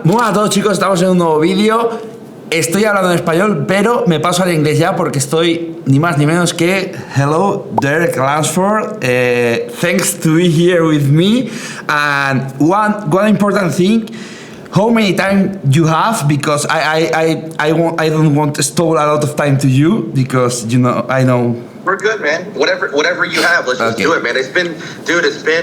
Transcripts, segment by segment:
Muy buenas a todos, chicos, estamos en un nuevo vídeo. Estoy hablando en español, pero me paso al inglés ya porque estoy ni más ni menos que hello, Derek LUNSFORD. Thanks to be here with me. And one important thing, how many time you have, because I don't want to stall a lot of time to you, because I know. We're good, man. Whatever you have, let's just do it, man. It's been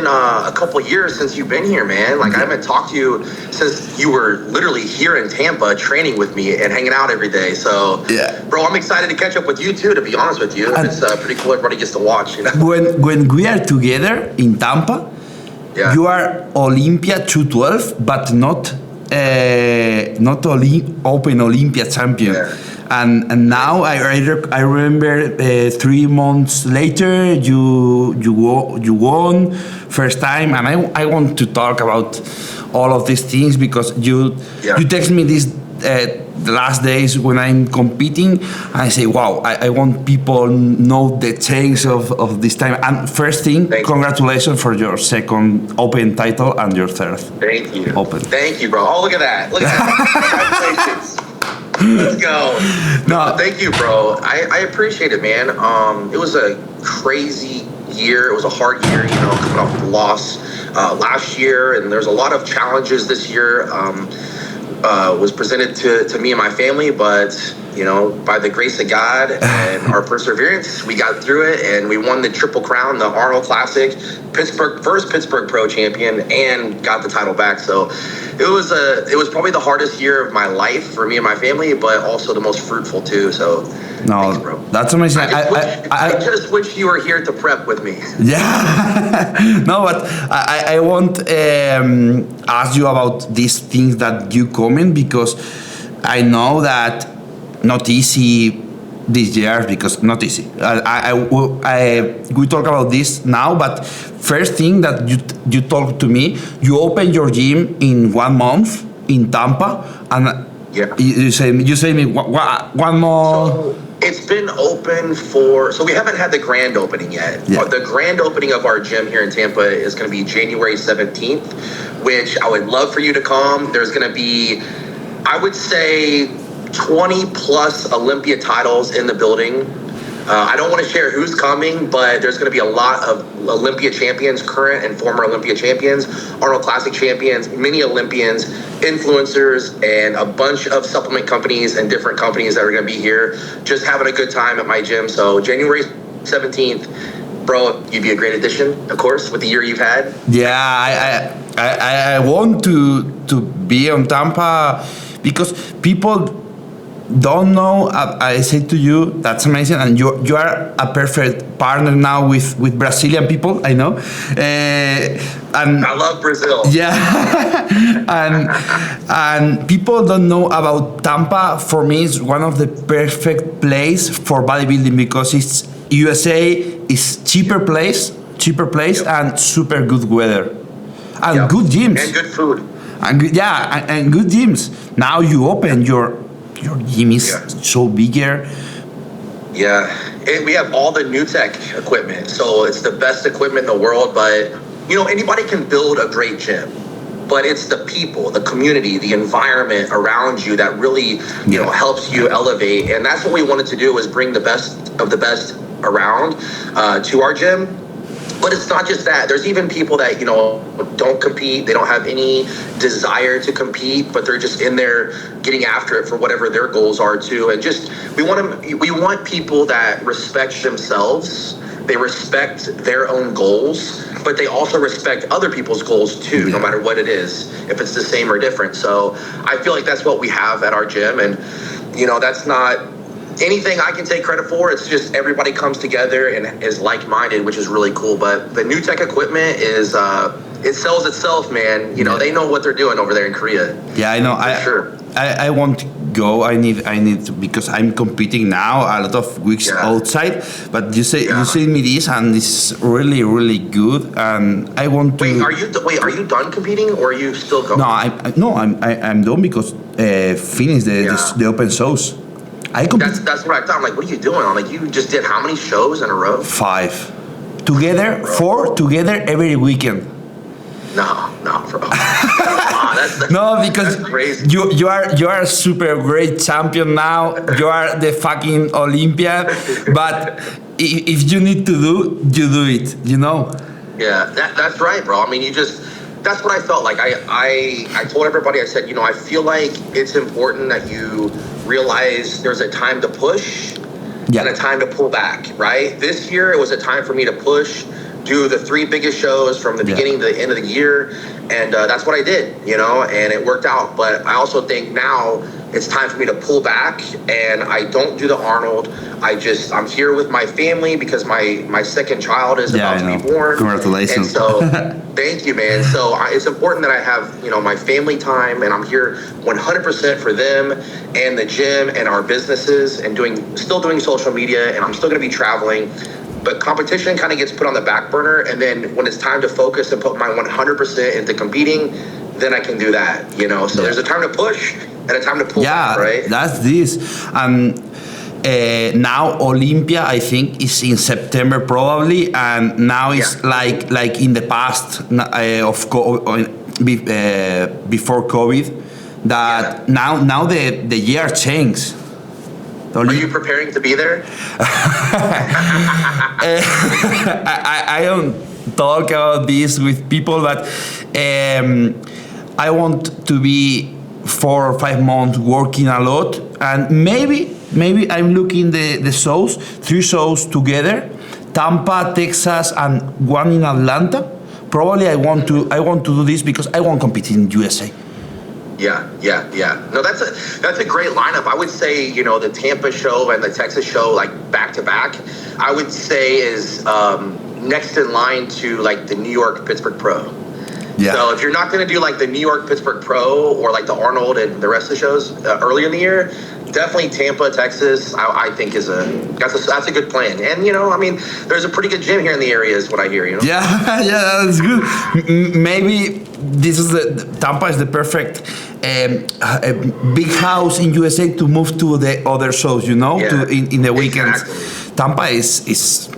a couple years since you've been here, man. Like, I haven't talked to you since you were literally here in Tampa training with me and hanging out every day. So, yeah, bro, I'm excited to catch up with you too, to be honest with you. It's pretty cool. Everybody gets to watch, you know? When we are together in Tampa, you are Olympia 212, but not Open Olympia champion. Yeah. And now I remember 3 months later you won first time, and I want to talk about all of these things because you text me this the last days when I'm competing, and I say, wow, I want people know the change of this time. And first thing, congratulations for your second Open title and your third. Thank you. Open. Thank you, bro. Oh, look at that. Look at that. Congratulations. Let's go. No, thank you, bro. I appreciate it, man. It was a crazy year. It was a hard year, coming off the loss last year, and there's a lot of challenges this year. Was presented to me and my family, but by the grace of God and our perseverance, we got through it, and we won the Triple Crown, the Arnold Classic, first Pittsburgh Pro Champion, and got the title back. So it was probably the hardest year of my life for me and my family, but also the most fruitful too. So thanks, bro. That's amazing. I just wish you were here to prep with me. Yeah. No, but I won't ask you about these things that you comment, because I know that not easy this year, because not easy. We talk about this now, but first thing that you talk to me, you open your gym in 1 month in Tampa, and you say me one more. So it's been open so we haven't had the grand opening yet. Yeah. The grand opening of our gym here in Tampa is going to be January 17th, which I would love for you to come. There's going to be, I would say, 20 plus Olympia titles in the building. I don't want to share who's coming, but there's going to be a lot of Olympia champions, current and former Olympia champions, Arnold Classic champions, many Olympians, influencers, and a bunch of supplement companies and different companies that are going to be here just having a good time at my gym. So January 17th, bro, you'd be a great addition, of course, with the year you've had. Yeah, I want to be on Tampa because people don't know. I say to you, that's amazing, and you are a perfect partner now with Brazilian people, I know. And I love Brazil. Yeah. and people don't know about Tampa. For me, it's one of the perfect place for bodybuilding, because it's USA, is cheaper place, and super good weather, and good gyms, and good food, and good gyms. Now you open your gym is so bigger. Yeah, we have all the new tech equipment, so it's the best equipment in the world. But anybody can build a great gym, but it's the people, the community, the environment around you that really helps you elevate. And that's what we wanted to do, was bring the best of the best around to our gym. But it's not just that. There's even people that, don't compete. They don't have any desire to compete, but they're just in there getting after it for whatever their goals are too. And just, we want people that respect themselves. They respect their own goals, but they also respect other people's goals too, no matter what it is, if it's the same or different. So I feel like that's what we have at our gym. And, that's not anything I can take credit for. It's just everybody comes together and is like-minded, which is really cool. But the new tech equipment is it sells itself, man. They know what they're doing over there in Korea. Yeah, I know. I want to go. I need to, because I'm competing now a lot of weeks outside. But you say me this, and it's really, really good. And I want to. Are you done competing, or are you still going? I'm done, because finish the open shows. That's what I thought. I'm like, what are you doing? I'm like, you just did how many shows in a row? 5 together, 4 together every weekend. No, bro. Come on, No, because that's crazy. you are a super great champion now. You are the fucking Olympian. But if you need to do, you do it. You know. Yeah, that's right, bro. I mean, that's what I felt like. I told everybody, I said, I feel like it's important that you realize there's a time to push and a time to pull back, right? This year, it was a time for me to push, do the 3 biggest shows from the beginning to the end of the year. And that's what I did, and it worked out. But I also think now it's time for me to pull back, and I don't do the Arnold. I'm here with my family because my second child is about to be born. Congratulations. And so thank you, man. So it's important that I have, my family time, and I'm here 100% for them and the gym and our businesses, and still doing social media, and I'm still going to be traveling. But competition kind of gets put on the back burner, and then when it's time to focus and put my 100% into competing, then I can do that, So there's a time to push and a time to pull back, right? That's this. Now Olympia, I think, is in September probably, and now it's like in the past before COVID, that now the year changed. Are you preparing to be there? I don't talk about this with people, but I want to be 4 or 5 months working a lot, and maybe I'm looking the shows, 3 shows together, Tampa, Texas, and 1 in Atlanta. Probably I want to do this because I want to compete in USA. Yeah. No, that's a great lineup. I would say, the Tampa show and the Texas show, like back to back, I would say is next in line to like the New York Pittsburgh Pro. Yeah. So if you're not going to do like the New York Pittsburgh Pro or like the Arnold and the rest of the shows earlier in the year, definitely Tampa, Texas, I think that's a good plan. And there's a pretty good gym here in the area, is what I hear. Yeah, that's good. Maybe this is Tampa is the perfect big house in USA to move to the other shows. In the weekends. Exactly. Tampa is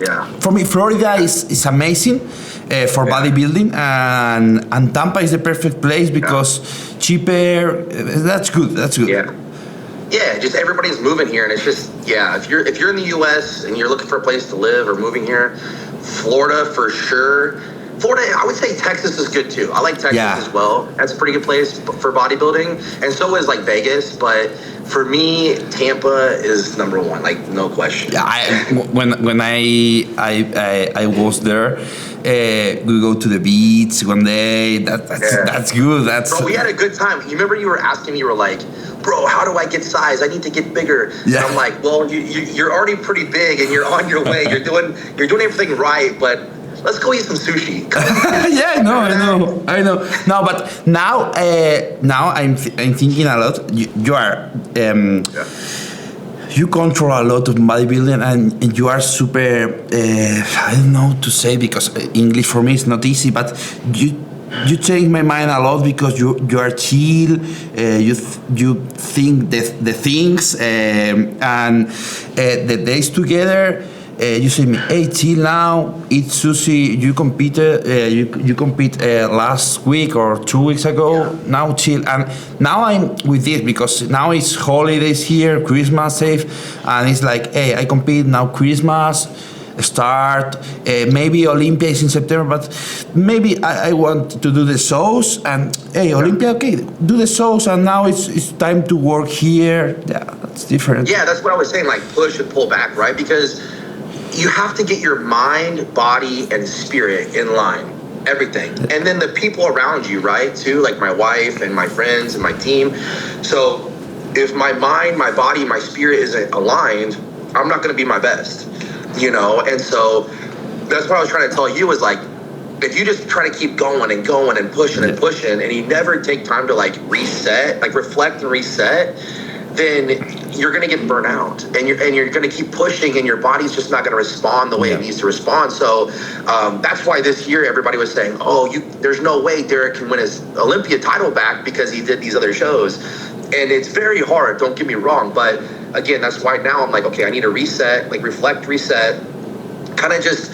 for me. Florida is amazing for bodybuilding, and Tampa is the perfect place because cheaper. That's good. Yeah, just everybody's moving here, and it's just if you're in the U.S. and you're looking for a place to live or moving here, Florida for sure. Florida, I would say Texas is good too. I like Texas as well. That's a pretty good place for bodybuilding, and so is like Vegas. But for me, Tampa is number 1, like no question. Yeah, when I was there, we go to the beach one day. That's good. Bro, we had a good time. You remember you were asking me, you were like, bro, how do I get size? I need to get bigger. Yeah. And I'm like, well, you're already pretty big, and you're on your way. You're doing everything right, but let's go eat some sushi. Yeah, I know. No, but now I'm thinking a lot. You are you control a lot of bodybuilding, and you are super. I don't know what to say because English for me is not easy, but you change my mind a lot because you are chill. You think the things and the days together. You say me, hey, chill now, eat sushi. You competed. You compete last week or 2 weeks ago. Yeah. Now chill, and now I'm with this because now it's holidays here, Christmas safe, and it's like, hey, I compete now. Christmas start. Maybe Olympia is in September, but maybe I want to do the shows. And hey, Olympia, okay, do the shows, and now it's time to work here. Yeah, that's different. Yeah, that's what I was saying. Like push and pull back, right? Because you have to get your mind, body, and spirit in line. Everything. And then the people around you, right, too, like my wife and my friends and my team. So if my mind, my body, my spirit isn't aligned, I'm not going to be my best, And so that's what I was trying to tell you is like, if you just try to keep going and going and pushing and pushing, and you never take time to like reset, like reflect and reset, then you're going to get burnt out, and you're going to keep pushing, and your body's just not going to respond the way it needs to respond. So that's why this year everybody was saying, there's no way Derek can win his Olympia title back because he did these other shows. And it's very hard, don't get me wrong. But again, that's why now I'm like, okay, I need to reset, like reflect, reset, kind of just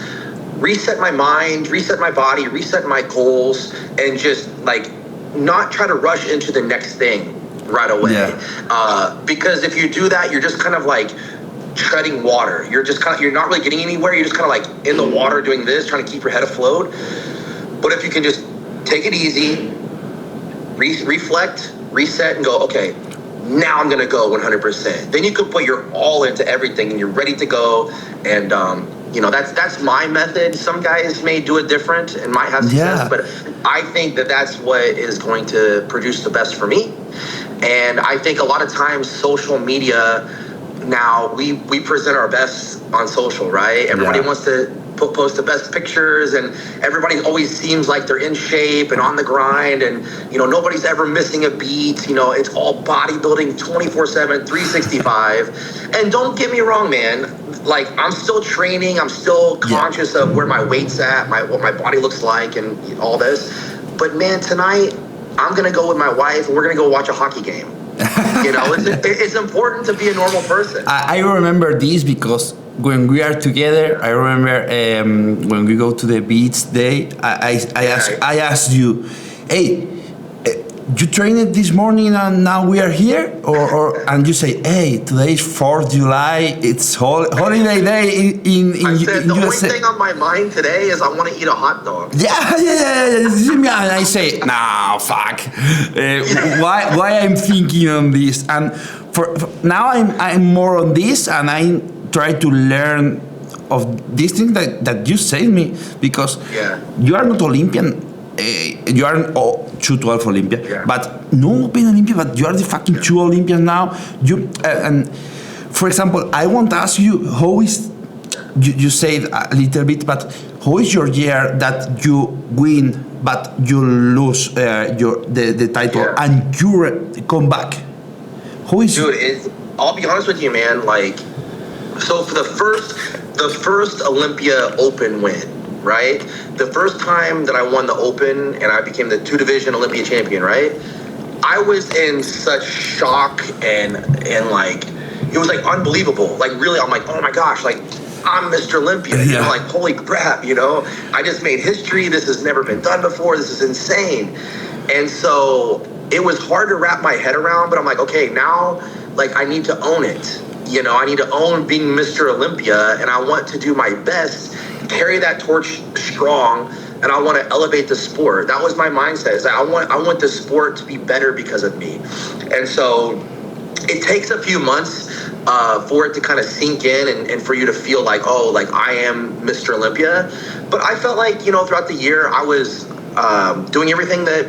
reset my mind, reset my body, reset my goals, and just like not try to rush into the next thing right away. Because if you do that, you're just kind of like treading water. You're not really getting anywhere. You're just kind of like in the water doing this, trying to keep your head afloat. But if you can just take it easy, reflect, reset, and go, okay, now I'm gonna go 100%. Then you can put your all into everything, and you're ready to go. And that's my method. Some guys may do it different and might have success, but I think that's what is going to produce the best for me. And I think a lot of times social media now, we present our best on social, right? Everybody wants to post the best pictures, and everybody always seems like they're in shape and on the grind, and nobody's ever missing a beat. It's all bodybuilding 24/7, 365. And don't get me wrong, man, like I'm still training, I'm still conscious of where my weight's at, what my body looks like, and all this. But man, tonight I'm gonna go with my wife and we're gonna go watch a hockey game. It's important to be a normal person. I remember this because when we are together, I remember when we go to the beach day, I asked you, hey, you trained this morning and now we are here? And you say, hey, today is 4th July, it's holiday day in I said, the USA. only thing on my mind today is I want to eat a hot dog. Yeah. And I say, nah, fuck. Why I'm thinking on this? And for now I'm more on this, and I try to learn of these things that you say me, because you are not Olympian. You are 212 Olympia, but no Open Olympia, but you are the fucking 2 Olympians now. And for example, I want to ask you, how is, you said a little bit, but how is your year that you win, but you lose the title and you come back? How is I'll be honest with you, man. Like, so for the first Olympia Open win, right? The first time that I won the Open and I became the 2-division Olympia champion, right? I was in such shock and like, it was like unbelievable. Like really, I'm like, oh my gosh, like I'm Mr. Olympia. Like holy crap, I just made history. This has never been done before. This is insane. And so it was hard to wrap my head around, but I'm like, okay, now like I need to own it. I need to own being Mr. Olympia, and I want to do my best, carry that torch strong, and I want to elevate the sport. That was my mindset. Is that I want the sport to be better because of me. And so it takes a few months for it to kind of sink in and for you to feel like, oh, like I am Mr. Olympia. But I felt like, throughout the year, I was doing everything that,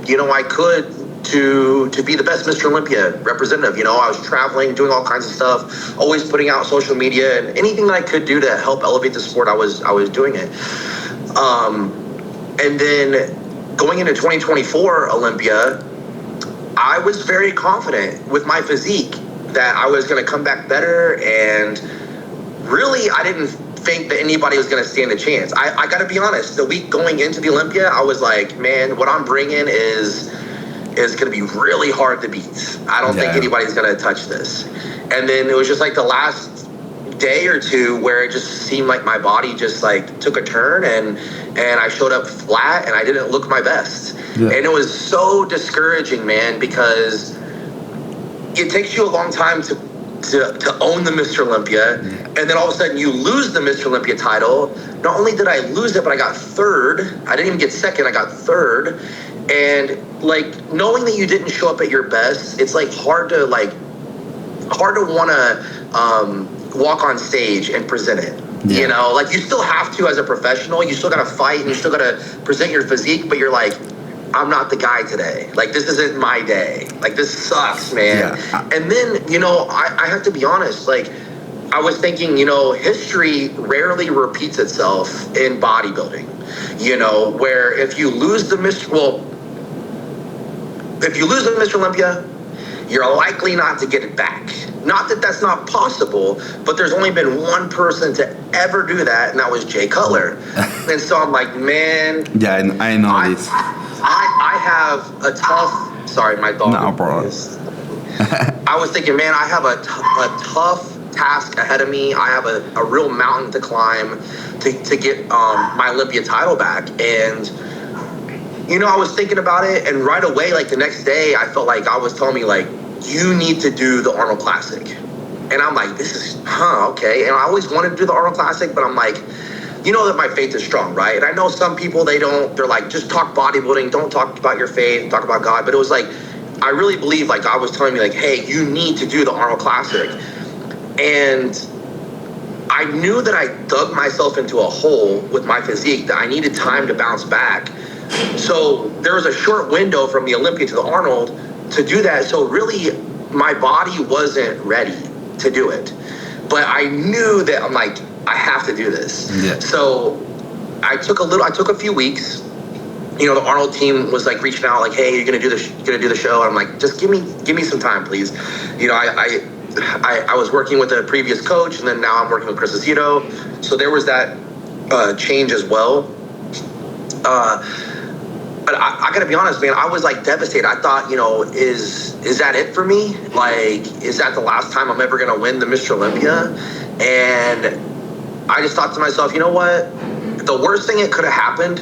I could to be the best Mr. Olympia representative. I was traveling, doing all kinds of stuff, always putting out social media, and anything that I could do to help elevate the sport, I was doing it. And then going into 2024 Olympia, I was very confident with my physique that I was going to come back better, and really I didn't think that anybody was going to stand a chance. I got to be honest, the week going into the Olympia, I was like, man, what I'm bringing is going to be really hard to beat. I don't think anybody's going to touch this. And then it was just like the last day or two where it just seemed like my body just like took a turn, and I showed up flat and I didn't look my best. And it was so discouraging, man, because it takes you a long time to own the Mr. Olympia, and then all of a sudden you lose the Mr. Olympia title. Not only did I lose it, but I got third. I didn't even get second, I got third. And like knowing that you didn't show up at your best, it's like hard to want to walk on stage and present it. Like you still have to as a professional. You still got to fight and you still got to present your physique, but you're like, I'm not the guy today. Like this isn't my day. Like this sucks, man. And then I have to be honest. Like I was thinking, history rarely repeats itself in bodybuilding. Where if you lose the Mr. Olympia, you're likely not to get it back. Not that that's not possible, but there's only been one person to ever do that, and that was Jay Cutler. And so I'm like, man. Yeah, I know this. I have a tough. Sorry, my dog. No problem. I was thinking, man, I have a tough task ahead of me. I have a real mountain to climb to get my Olympia title back. And I was thinking about it, and right away, like the next day, I felt like God was telling me, like, you need to do the Arnold Classic. And I'm like, okay. And I always wanted to do the Arnold Classic, but I'm like, that my faith is strong, right? And I know some people, they're like, just talk bodybuilding, don't talk about your faith, talk about God. But it was like, I really believe, like, God was telling me, like, hey, you need to do the Arnold Classic. And I knew that I dug myself into a hole with my physique, that I needed time to bounce back. So there was a short window from the Olympia to the Arnold to do that. So really, my body wasn't ready to do it. But I knew that I'm like, I have to do this. Yeah. So I took a few weeks. The Arnold team was like reaching out, like, hey, you're gonna do the show. And I'm like, just give me some time, please. I was working with a previous coach, and then now I'm working with Chris Aceto. So there was that change as well. But I gotta be honest, man, I was like devastated. I thought, is that it for me? Like, is that the last time I'm ever gonna win the Mr. Olympia? And I just thought to myself, you know what? The worst thing that could have happened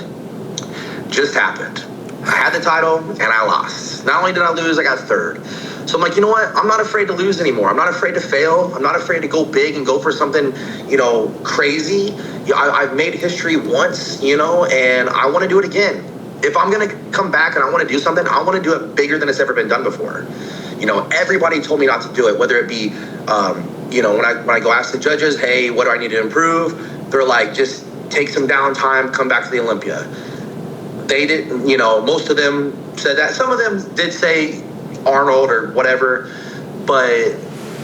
just happened. I had the title and I lost. Not only did I lose, I got third. So I'm like, you know what? I'm not afraid to lose anymore. I'm not afraid to fail. I'm not afraid to go big and go for something, crazy. I've made history once, and I want to do it again. If I'm going to come back and I want to do something, I want to do it bigger than it's ever been done before. Everybody told me not to do it, whether it be, when I go ask the judges, hey, what do I need to improve? They're like, just take some downtime, come back to the Olympia. They didn't, most of them said that. Some of them did say Arnold or whatever, but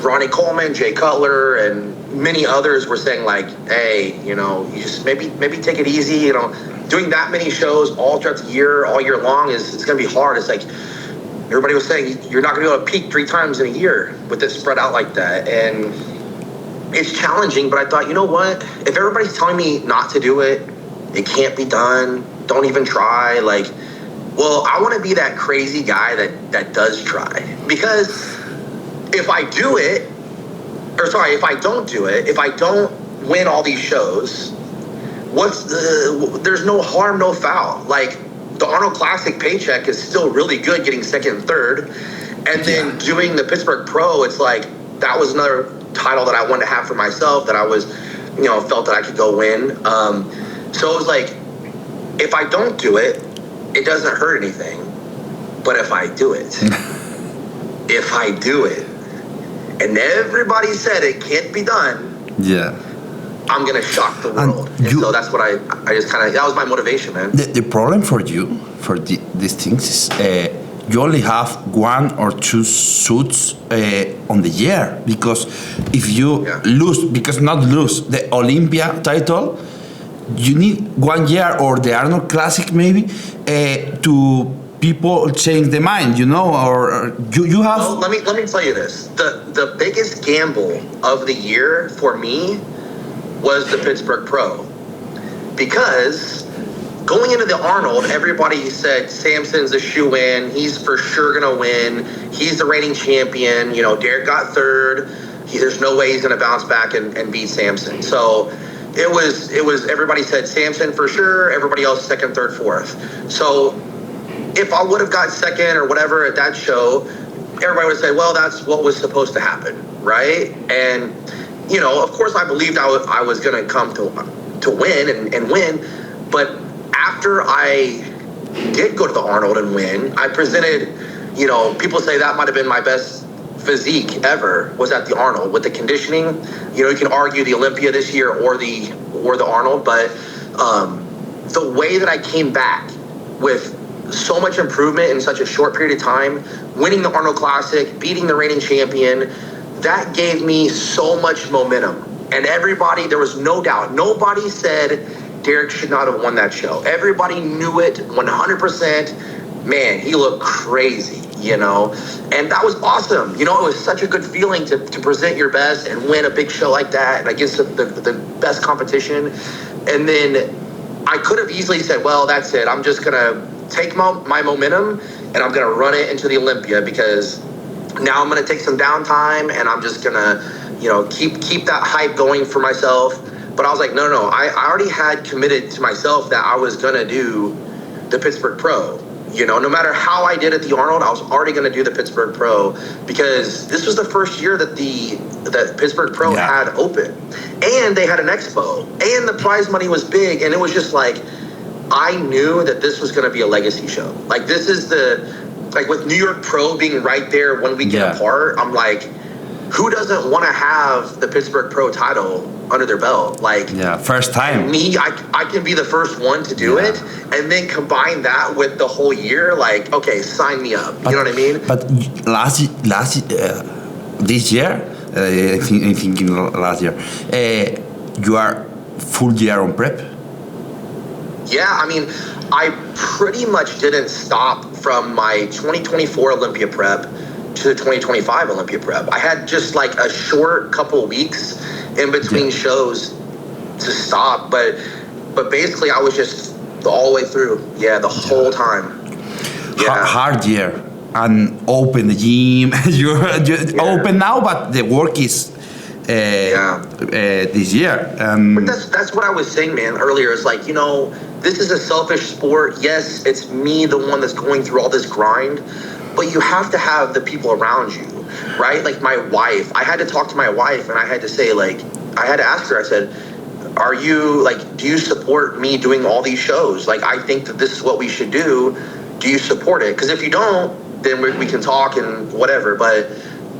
Ronnie Coleman, Jay Cutler, and many others were saying, like, hey, you just maybe take it easy. Doing that many shows all throughout the year, all year long, it's going to be hard. It's like everybody was saying, you're not going to be able to peak 3 times in a year with it spread out like that. And it's challenging, but I thought, you know what? If everybody's telling me not to do it, it can't be done, don't even try, like, well, I want to be that crazy guy that does try. Because if I don't do it, if I don't win all these shows, there's no harm, no foul. Like, the Arnold Classic paycheck is still really good, getting second and third. And then doing the Pittsburgh Pro, it's like, that was another title that I wanted to have for myself, that I was, felt that I could go win. So it was like, if I don't do it, it doesn't hurt anything. But if I do it, and everybody said it can't be done, I'm going to shock the world. And so that's what I just that was my motivation, man. The problem for you, for these things, is you only have 1 or 2 suits on the year. Because if you lose the Olympia title, you need 1 year, or the Arnold Classic maybe, to people change their mind, or you have... Well, let me tell you this. The biggest gamble of the year for me was the Pittsburgh Pro. Because going into the Arnold, everybody said Samson's a shoe-in. He's for sure going to win. He's the reigning champion. Derek got third. There's no way he's going to bounce back and beat Samson. So it was everybody said Samson for sure. Everybody else second, third, fourth. So if I would have got second or whatever at that show, everybody would say, well, that's what was supposed to happen, right? And of course, I believed I was going to come to win and win. But after I did go to the Arnold and win, I presented, people say that might have been my best physique ever, was at the Arnold with the conditioning. You can argue the Olympia this year or the Arnold, but the way that I came back with so much improvement in such a short period of time, winning the Arnold Classic, beating the reigning champion, that gave me so much momentum. And everybody, there was no doubt. Nobody said Derek should not have won that show. Everybody knew it 100%. Man, he looked crazy, And that was awesome. It was such a good feeling to present your best and win a big show like that and against the best competition. And then I could have easily said, well, that's it. I'm just going to take my momentum and I'm going to run it into the Olympia, because now I'm going to take some downtime and I'm just going to, keep that hype going for myself. But I was like, no. I already had committed to myself that I was going to do the Pittsburgh Pro. You know, no matter how I did at the Arnold, I was already going to do the Pittsburgh Pro because this was the first year that that Pittsburgh Pro had open, and they had an expo, and the prize money was big, and it was just like I knew that this was going to be a legacy show. Like this is like with New York Pro being right there 1 weekend apart, I'm like, who doesn't want to have the Pittsburgh Pro title under their belt? Like, first time. Me, I can be the first one to do it, and then combine that with the whole year. Like, okay, sign me up. You know what I mean? But this year, I think last year, you are full year on prep. Yeah, I mean, I pretty much didn't stop from my 2024 Olympia prep to the 2025 Olympia prep. I had just like a short couple weeks in between shows to stop, but basically I was just all the way through. Yeah, the whole time. Yeah. Hard year and open the gym. You're open now, but the work is this year. But that's what I was saying, man, earlier. It's like, you know, this is a selfish sport. Yes, it's me, the one that's going through all this grind, but you have to have the people around you, right? Like my wife, I had to talk to my wife and I had to say, like, I had to ask her, I said, do you support me doing all these shows? Like, I think that this is what we should do. Do you support it? Because if you don't, then we can talk and whatever. But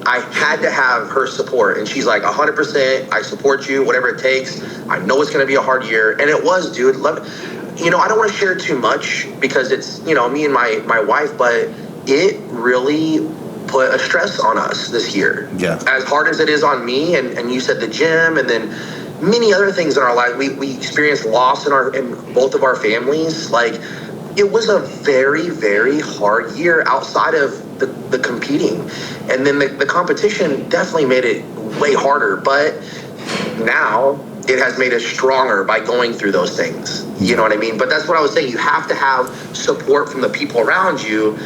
I had to have her support. And she's like, 100%, I support you, whatever it takes. I know it's going to be a hard year. And it was, dude. You know, I don't want to share too much because it's, you know, me and my wife, but it really put a stress on us this year. Yeah. As hard as it is on me, and you said the gym, and then many other things in our life. We experienced loss in both of our families. Like, it was a very, very hard year outside of the competing. And then the competition definitely made it way harder. But now it has made us stronger by going through those things. You know what I mean? But that's what I was saying. You have to have support from the people around you.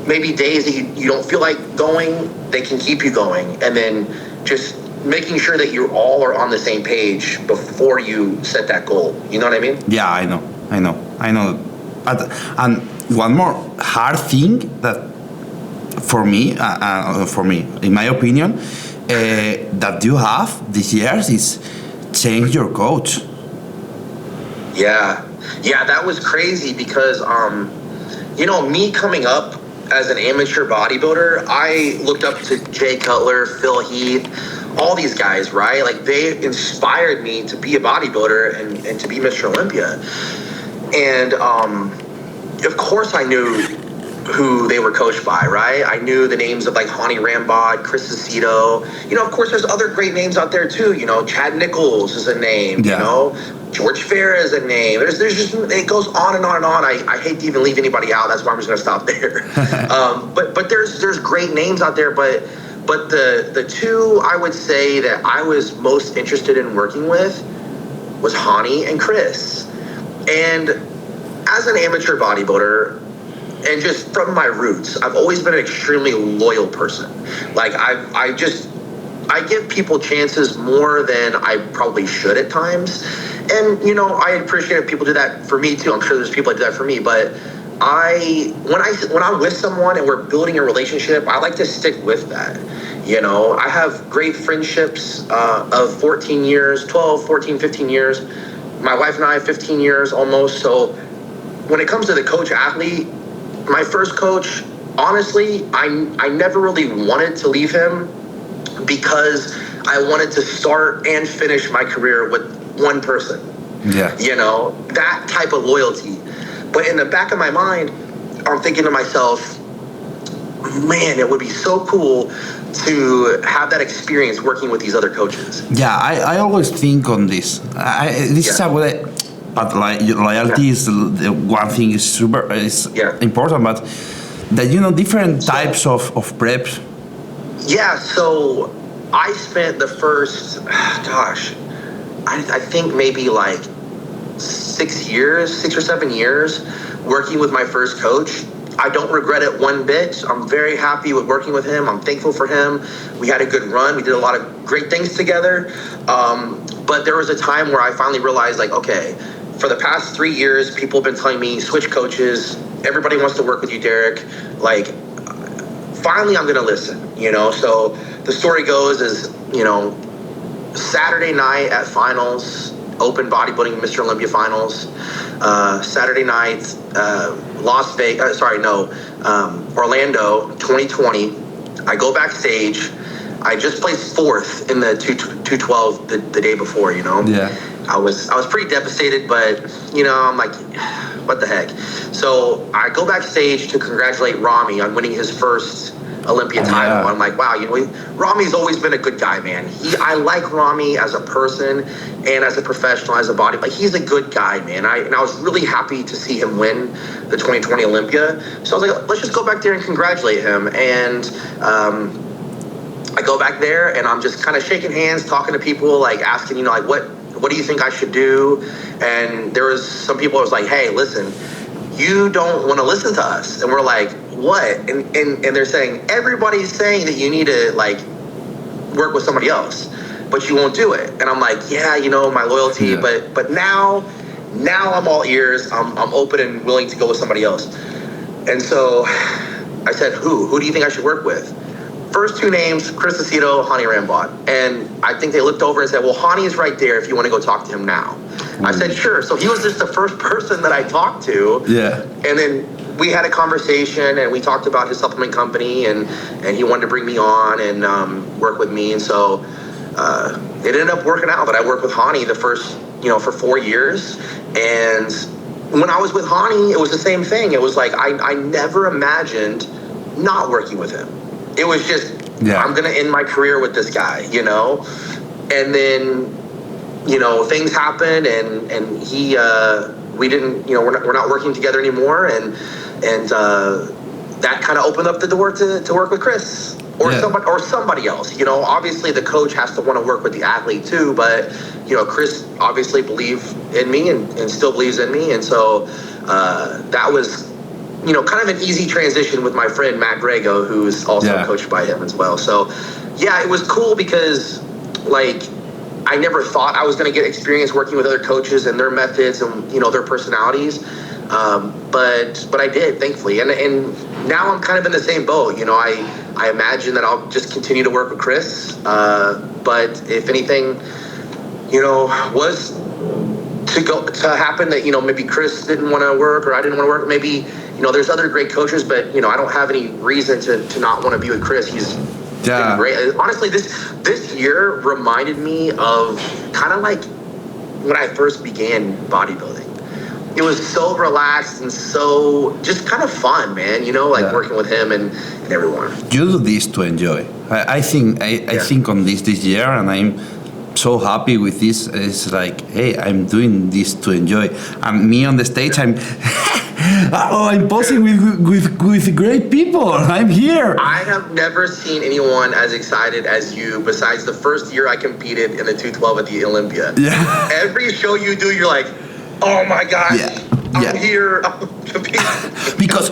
Maybe days that you don't feel like going, they can keep you going. And then just making sure that you all are on the same page before you set that goal. You know what I mean? Yeah, I know. And one more hard thing that for me, in my opinion, that you have this year is change your coach. Yeah, that was crazy because, you know, me coming up as an amateur bodybuilder, I looked up to Jay Cutler, Phil Heath, all these guys, right? Like, they inspired me to be a bodybuilder and to be Mr. Olympia. And of course I knew who they were coached by, right? I knew the names of like Hani Rambod, Chris Aceto. You know, of course there's other great names out there too. You know, Chad Nichols is a name, you know, George Farah is a name. There's just, it goes on and on and on. I hate to even leave anybody out. That's why I'm just gonna stop there. But there's great names out there, but the two I would say that I was most interested in working with was Hani and Chris. And as an amateur bodybuilder, and just from my roots, I've always been an extremely loyal person. Like, I give people chances more than I probably should at times. And, you know, I appreciate if people do that for me too. I'm sure there's people that do that for me. But when I'm with someone and we're building a relationship, I like to stick with that. You know, I have great friendships of 14 years, 12, 14, 15 years. My wife and I have 15 years almost. So when it comes to the coach athlete, my first coach, honestly, I never really wanted to leave him because I wanted to start and finish my career with one person. Yeah. You know, that type of loyalty. But in the back of my mind, I'm thinking to myself, man, it would be so cool to have that experience working with these other coaches. Yeah, I always think on this. This is a way. But loyalty is the one thing is super important, but that, you know, different types of preps. Yeah, so I spent the first, I think maybe like 6 or 7 years working with my first coach. I don't regret it one bit. I'm very happy with working with him. I'm thankful for him. We had a good run. We did a lot of great things together. But there was a time where I finally realized, like, okay, for the past 3 years, people have been telling me switch coaches, everybody wants to work with you, Derek. Like, finally, I'm going to listen, So the story goes is, Saturday night at finals, open bodybuilding Mr. Olympia finals, Saturday night, Orlando, 2020. I go backstage. I just placed fourth in the 212 the day before, Yeah. I was pretty devastated, but I'm like, what the heck? So I go backstage to congratulate Rami on winning his first Olympia title. Yeah. I'm like, wow, Rami's always been a good guy, man. I like Rami as a person and as a professional, as a body. Like, he's a good guy, man. And I was really happy to see him win the 2020 Olympia. So I was like, let's just go back there and congratulate him. And I go back there and I'm just kind of shaking hands, talking to people, like asking, like, what do you think I should do? And there was some people who was like, hey, listen, you don't want to listen to us. And we're like, what? And they're saying, everybody's saying that you need to, like, work with somebody else, but you won't do it. And I'm like, yeah, my loyalty, Yeah. but now I'm all ears. I'm open and willing to go with somebody else. And so I said, who do you think I should work with? First two names, Chris Aceto, Hani Rambod. And I think they looked over and said, well, Hani is right there if you want to go talk to him now. I said, sure. So he was just the first person that I talked to. Yeah. And then we had a conversation and we talked about his supplement company and he wanted to bring me on and work with me. And so it ended up working out. But I worked with Hani the first, for 4 years. And when I was with Hani, it was the same thing. It was like, I never imagined not working with him. It was just, I'm going to end my career with this guy, And then, things happened and he, we didn't, we're not working together anymore. And that kind of opened up the door to work with Chris or somebody else. Obviously the coach has to want to work with the athlete too, but, Chris obviously believed in me and still believes in me. And so that was, kind of an easy transition with my friend Matt Grego, who's also coached by him as well. So, yeah, it was cool because, like, I never thought I was going to get experience working with other coaches and their methods and, their personalities. But I did, thankfully. And now I'm kind of in the same boat. I imagine that I'll just continue to work with Chris. But if anything, was to happen that, maybe Chris didn't want to work or I didn't want to work, maybe, there's other great coaches, but, I don't have any reason to not want to be with Chris. He's been great. Honestly, this year reminded me of kind of like when I first began bodybuilding. It was so relaxed and so just kind of fun, man, working with him and everyone. You do this to enjoy. I think on this year, and I'm so happy with this. It's like, hey, I'm doing this to enjoy. And me on the stage, I'm posing with great people. I'm here. I have never seen anyone as excited as you, besides the first year I competed in the 212 at the Olympia. Yeah. Every show you do, you're like, oh my gosh, I'm here. Because,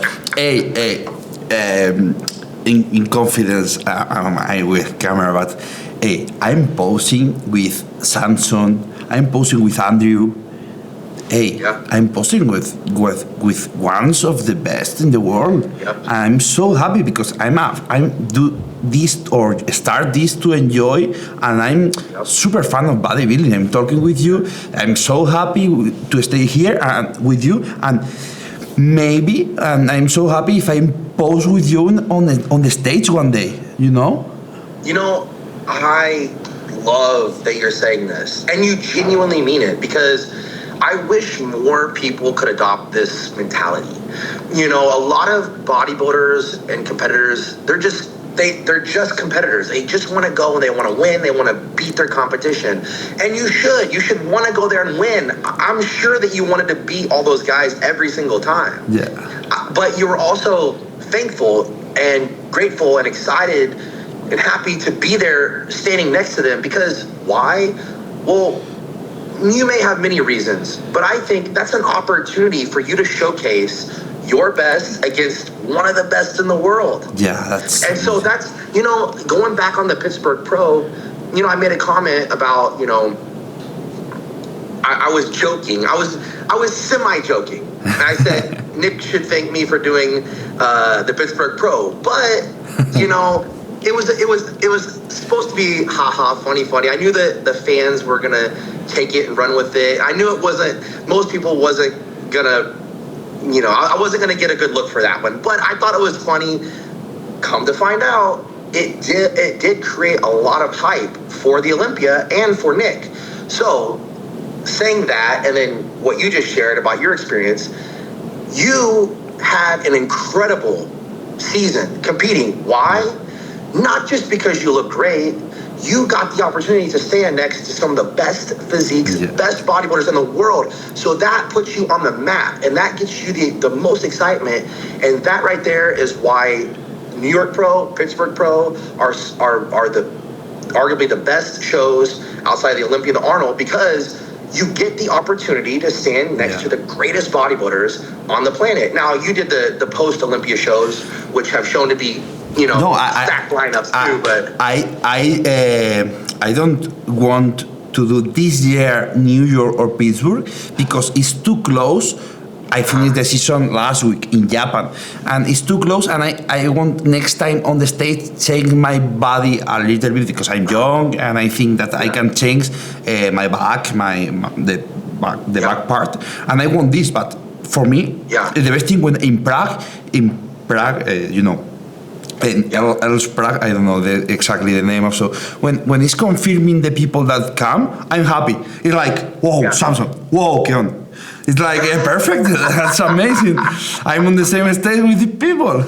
in confidence, I with camera, but I'm posing with Samson. I'm posing with Andrew. I'm posing with ones of the best in the world. Yep. I'm so happy because I'm do this or start this to enjoy, and I'm super fan of bodybuilding. I'm talking with you. I'm so happy to stay here and with you, and I'm so happy if I pose with you on the stage one day. I love that you're saying this, and you genuinely mean it, because I wish more people could adopt this mentality. A lot of bodybuilders and competitors, they're just competitors. They just want to go and they want to win. They want to beat their competition. And you should want to go there and win. I'm sure that you wanted to beat all those guys every single time. Yeah. But you were also thankful and grateful and excited and happy to be there standing next to them. Because why? Well, you may have many reasons, but I think that's an opportunity for you to showcase your best against one of the best in the world. And so that's, going back on the Pittsburgh Pro, I made a comment about, I was joking. I was semi-joking. And I said, Nick should thank me for doing the Pittsburgh Pro, but you know, it was supposed to be haha funny. I knew that the fans were gonna take it and run with it. I knew it wasn't. Most people wasn't gonna. You know, I wasn't gonna get a good look for that one, but I thought it was funny. Come to find out, it did create a lot of hype for the Olympia and for Nick. So, saying that, and then what you just shared about your experience, you had an incredible season competing. Why? Not just because you look great. You got the opportunity to stand next to some of the best physiques, best bodybuilders in the world. So that puts you on the map, and that gets you the most excitement. And that right there is why New York Pro, Pittsburgh Pro are the arguably the best shows outside of the Olympia and the Arnold, because you get the opportunity to stand next to the greatest bodybuilders on the planet. Now, you did the post-Olympia shows, which have shown to be, you know, stacked lineups too. But I don't want to do this year New York or Pittsburgh because it's too close. I finished the season last week in Japan, and it's too close. And I want next time on the stage change my body a little bit because I'm young, and I think that I can change my back, the back part, and I want this. But for me, the best thing when in Prague, you know. In Prague, I don't know exactly the name of. So when it's confirming the people that come, I'm happy. It's like, whoa, Samson, whoa, Keon. It's like perfect. That's amazing. I'm on the same stage with the people.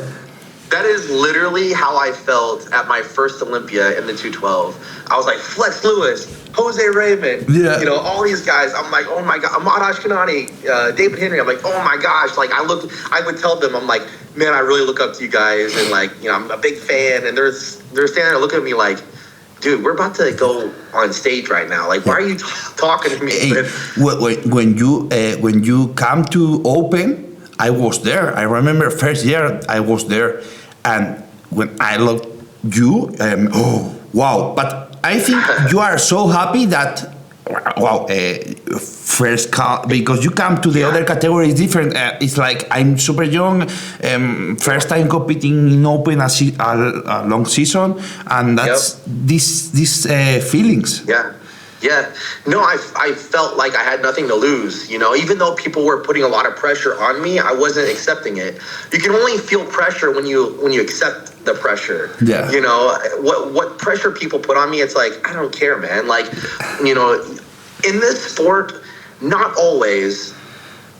That is literally how I felt at my first Olympia in the 212. I was like, Flex Lewis, Jose Raymond, you know, all these guys. I'm like, oh my God, Ahmad Ashkenani, David Henry. I'm like, oh my gosh. Like I would tell them, I'm like, man, I really look up to you guys, and like, you know, I'm a big fan. And they're standing there looking at me like, dude, we're about to go on stage right now. Like, why are you talking to me? Hey, when you come to Open, I was there. I remember first year I was there, and when I looked you, oh wow! But I think you are so happy that first because you come to the other category is different. It's like I'm super young, first time competing in Open a long season, and that's these feelings. Yeah. No, I felt like I had nothing to lose, you know, even though people were putting a lot of pressure on me, I wasn't accepting it. You can only feel pressure when you accept the pressure. Yeah. You know, what pressure people put on me, it's like, I don't care, man. Like, you know, in this sport, not always,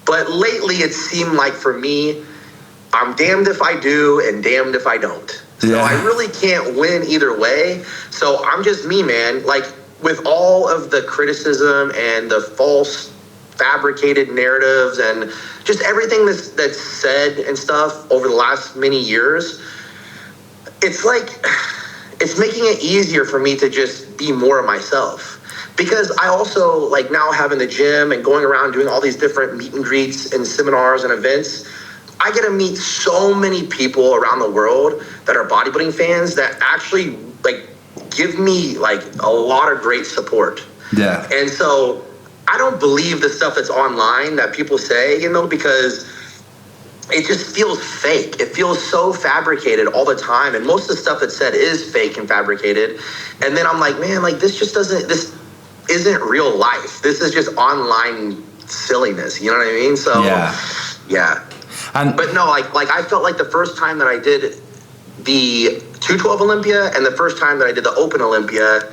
but lately it seemed like for me, I'm damned if I do and damned if I don't. So I really can't win either way. So I'm just me, man. Like, with all of the criticism and the false fabricated narratives and just everything that's said and stuff over the last many years, it's like, it's making it easier for me to just be more of myself. Because I also, like, now having the gym and going around doing all these different meet and greets and seminars and events, I get to meet so many people around the world that are bodybuilding fans that actually, like, give me like a lot of great support. Yeah. And so I don't believe the stuff that's online that people say, you know, because it just feels fake. It feels so fabricated all the time. And most of the stuff that's said is fake and fabricated. And then I'm like, man, like this isn't real life. This is just online silliness. You know what I mean? So yeah. But no, like I felt like the first time that I did the 212 Olympia and the first time that I did the Open Olympia,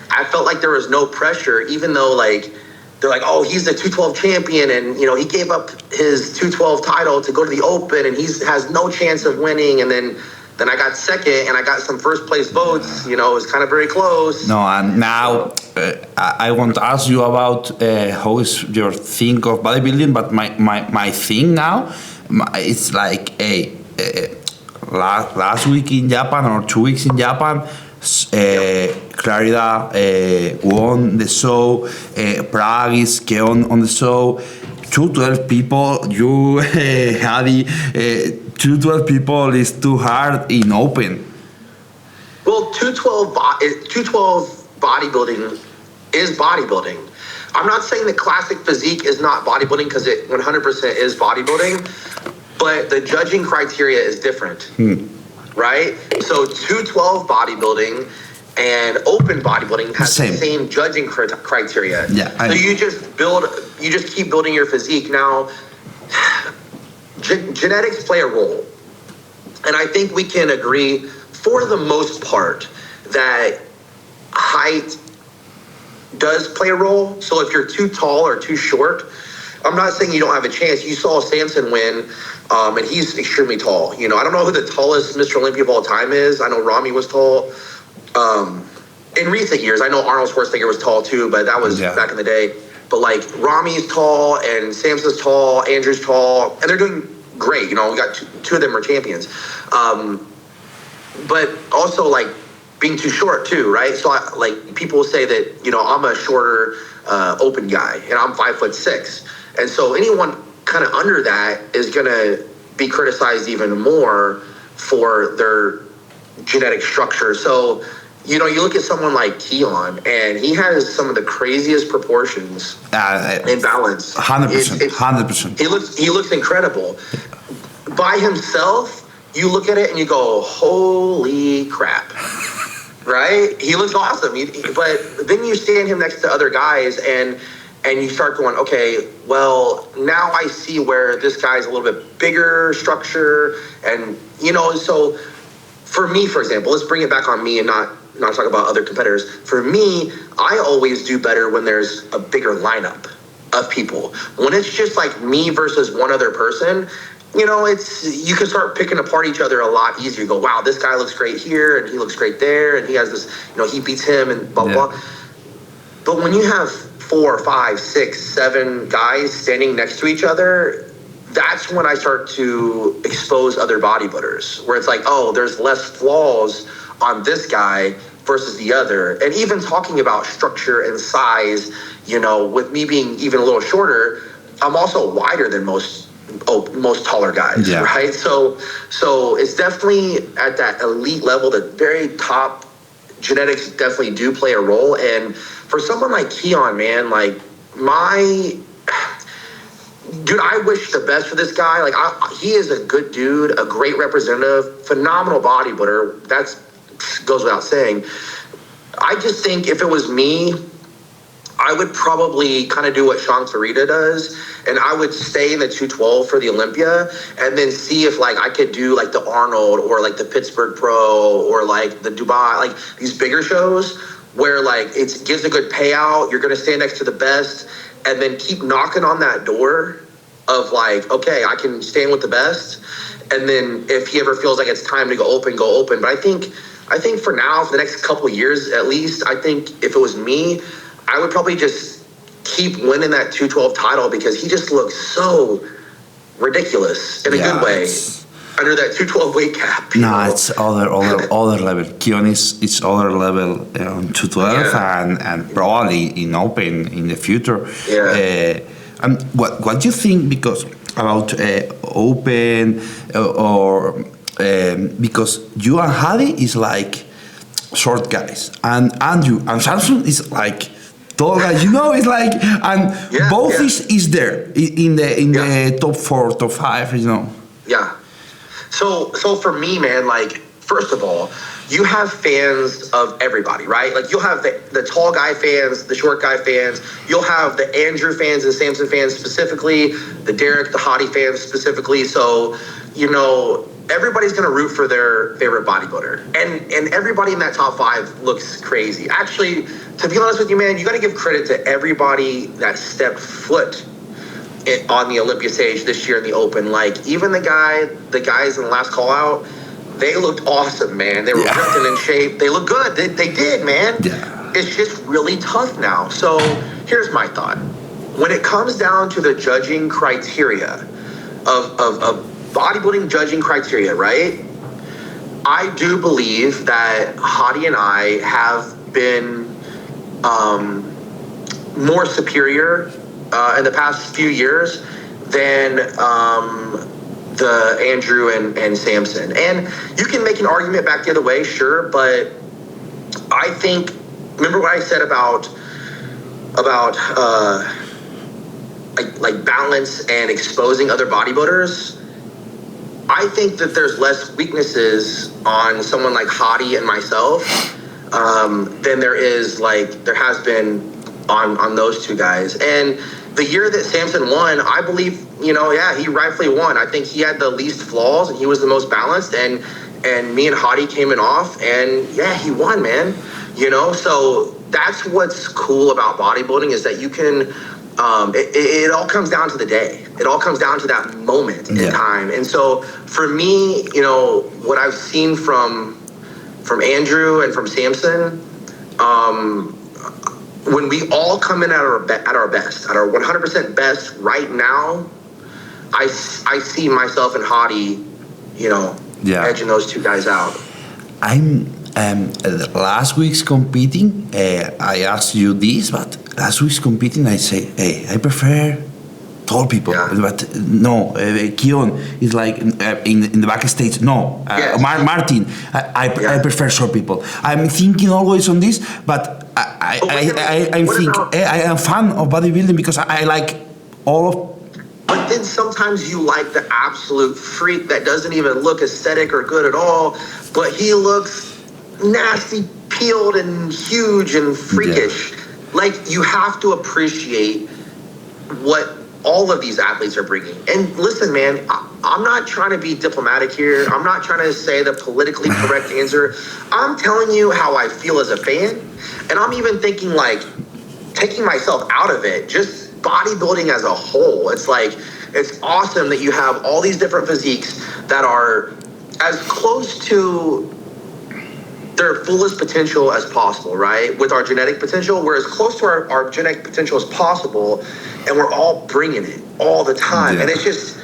I felt like there was no pressure, even though like they're like, oh, he's the 212 champion, and you know he gave up his 212 title to go to the Open, and has no chance of winning. And then I got second, and I got some first place votes. You know, it was kind of very close. No, and now I want to ask you about how is your thing of bodybuilding, but my thing now, it's like last week in Japan or 2 weeks in Japan, Clarida won the show, Prague is Keon on the show, 212 people, you Hadi, 212 people is too hard in Open. Well, 212 bodybuilding is bodybuilding. I'm not saying that classic physique is not bodybuilding, because it 100% is bodybuilding. but the judging criteria is different, right? So 212 bodybuilding and open bodybuilding has the same judging criteria. Yeah, so you just keep building your physique. Now, genetics play a role. And I think we can agree, for the most part, that height does play a role. So if you're too tall or too short, I'm not saying you don't have a chance. You saw Samson win, and he's extremely tall. You know, I don't know who the tallest Mr. Olympia of all time is. I know Rami was tall. In recent years, I know Arnold Schwarzenegger was tall too, but that was back in the day. But like Rami's tall and Samson's tall, Andrew's tall, and they're doing great. You know, we got two of them are champions. But also like being too short too, right? So like people say that, you know, I'm a shorter open guy and I'm 5'6". And so anyone kind of under that is going to be criticized even more for their genetic structure. So, you know, you look at someone like Keon, and he has some of the craziest proportions and balance. 100%. 100%. He looks incredible. By himself, you look at it and you go, holy crap. Right? He looks awesome. But then you stand him next to other guys and you start going, okay, well, now I see where this guy's a little bit bigger structure. And, you know, so for me, for example, let's bring it back on me and not talk about other competitors. For me, I always do better when there's a bigger lineup of people. When it's just like me versus one other person, you know, you can start picking apart each other a lot easier. You go, wow, this guy looks great here, and he looks great there, and he has this, you know, he beats him, and blah, blah, blah. But when you have 4, 5, 6, 7 guys standing next to each other, that's when I start to expose other bodybuilders, where it's like, oh, there's less flaws on this guy versus the other. And even talking about structure and size, you know, with me being even a little shorter, I'm also wider than most taller guys, right? So it's definitely at that elite level, the very top. Genetics definitely do play a role. And for someone like Keon, man, like dude, I wish the best for this guy. Like, he is a good dude, a great representative, phenomenal bodybuilder. That goes without saying. I just think if it was me, I would probably kind of do what Sean Clarita does, and I would stay in the 212 for the Olympia, and then see if like I could do like the Arnold or like the Pittsburgh Pro or like the Dubai, like these bigger shows where like it gives a good payout. You're gonna stand next to the best, and then keep knocking on that door of like, okay, I can stand with the best, and then if he ever feels like it's time to go open, go open. But I think for now, for the next couple of years at least, I think if it was me, I would probably just keep winning that 212 title because he just looks so ridiculous in a good way under that 212 weight cap. No, it's other level. Keon is other level on 212 and probably in open in the future. And what do you think about open or because you and Hadi is like short guys and Andrew and Samson is like tall guys, you know, it's like, and both is there in the top 4, top 5, you know. Yeah. So for me, man, like, first of all, you have fans of everybody, right? Like, you'll have the tall guy fans, the short guy fans. You'll have the Andrew fans and Samson fans specifically, the Derek, the Hottie fans specifically. So, you know, everybody's going to root for their favorite bodybuilder. And everybody in that top 5 looks crazy. Actually, to be honest with you, man, you got to give credit to everybody that stepped foot on the Olympia stage this year in the Open. Like, even the guys in the last call out, they looked awesome, man. They were ripped and in shape. They look good. They did, man. Yeah. It's just really tough now. So here's my thought. When it comes down to the judging criteria of bodybuilding judging criteria, right? I do believe that Hadi and I have been more superior in the past few years than the Andrew and Samson. And you can make an argument back the other way, sure, but I think, remember what I said about like balance and exposing other bodybuilders? I think that there's less weaknesses on someone like Hadi and myself than there has been on those two guys. And the year that Samson won, I believe, he rightfully won. I think he had the least flaws and he was the most balanced. And me and Hadi came in off, and he won, man. So that's what's cool about bodybuilding is that you can. It all comes down to the day. It all comes down to that moment in time. And so for me, what I've seen from Andrew and from Samson, when we all come in at our best, at our 100% best right now, I see myself and Hadi, edging those two guys out. I'm last week's competing. I asked you this, but last week's competing, I say, hey, I prefer tall people, but no, Keon is like in the backstage. No, Martin, I prefer short people. I'm thinking always on this, but I am fan of bodybuilding because I like all of. But then sometimes you like the absolute freak that doesn't even look aesthetic or good at all, but he looks nasty, peeled, and huge and freakish. Yeah. Like, you have to appreciate what all of these athletes are bringing. And listen, man, I'm not trying to be diplomatic here. I'm not trying to say the politically correct answer. I'm telling you how I feel as a fan. And I'm even thinking, like, taking myself out of it, just bodybuilding as a whole. It's like, it's awesome that you have all these different physiques that are as close to their fullest potential as possible, right? With our genetic potential, we're as close to our genetic potential as possible, and we're all bringing it all the time. Yeah. And it's just,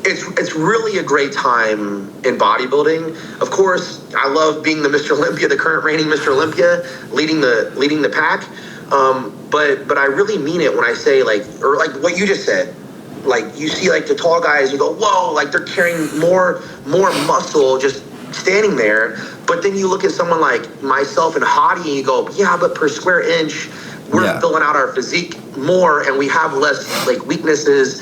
it's really a great time in bodybuilding. Of course, I love being the Mr. Olympia, the current reigning Mr. Olympia, leading the pack. But I really mean it when I say, like what you just said. Like, you see, like, the tall guys, you go, whoa, like, they're carrying more muscle just standing there. But then you look at someone like myself and Hadi, and you go, yeah, but per square inch, we're filling out our physique more, and we have less, like, weaknesses,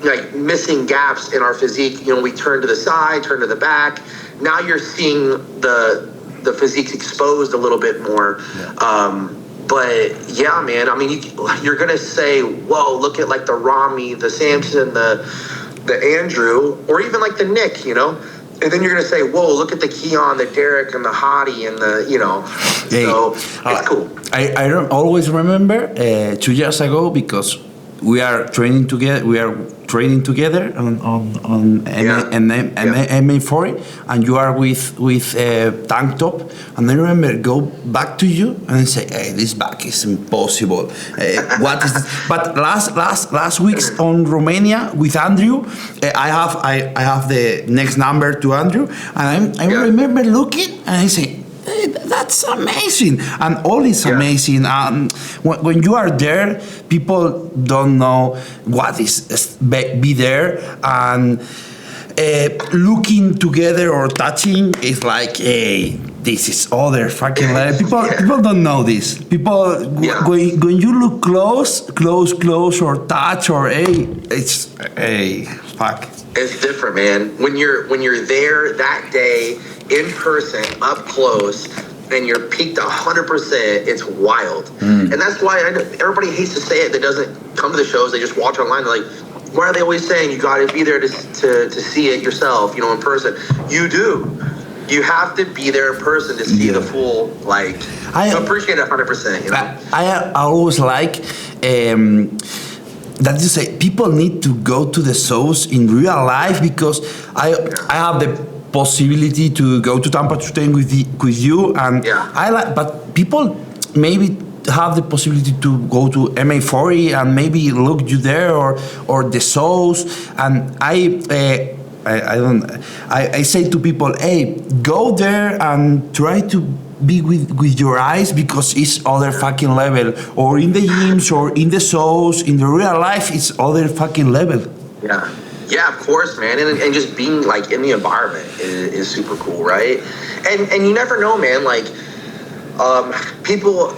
like, missing gaps in our physique. We turn to the side, turn to the back. Now you're seeing the physiques exposed a little bit more. Yeah. But yeah, man, I mean, you're going to say, whoa, look at, like, the Rami, the Samson, the Andrew, or even, like, the Nick, And then you're going to say, whoa, look at the Keon, the Derek, and the Hadi, and the, Hey, so it's cool. I don't always remember 2 years ago, because we are training together. We are training together on MA40, and you are with tank top. And I remember go back to you and say, "Hey, this back is impossible. What is this?" But last week's on Romania with Andrew, I have the next number to Andrew, and I remember looking and I say, hey, that's amazing, and all is amazing. When you are there, people don't know what is be there, and looking together or touching is like, hey, this is other fucking level. People don't know this. People when you look close or touch or it's fuck. It's different, man. When you're there that day in person, up close, and you're peaked 100%, it's wild. And that's why everybody hates to say it that doesn't come to the shows. They just watch online. They're like, why are they always saying you got to be there to see it yourself, in person? You do. You have to be there in person to see the full, like, to appreciate it 100%. I always like that you say people need to go to the shows in real life, because I have the possibility to go to Tampa to train with you, and I like, but people maybe have the possibility to go to MA40 and maybe look you there or the shows, and I say to people, hey, go there and try to be with your eyes, because it's other fucking level, or in the gyms or in the shows, in the real life, it's other fucking level. Yeah, of course, man, and just being, like, in the environment is super cool, right? And you never know, man. Like, people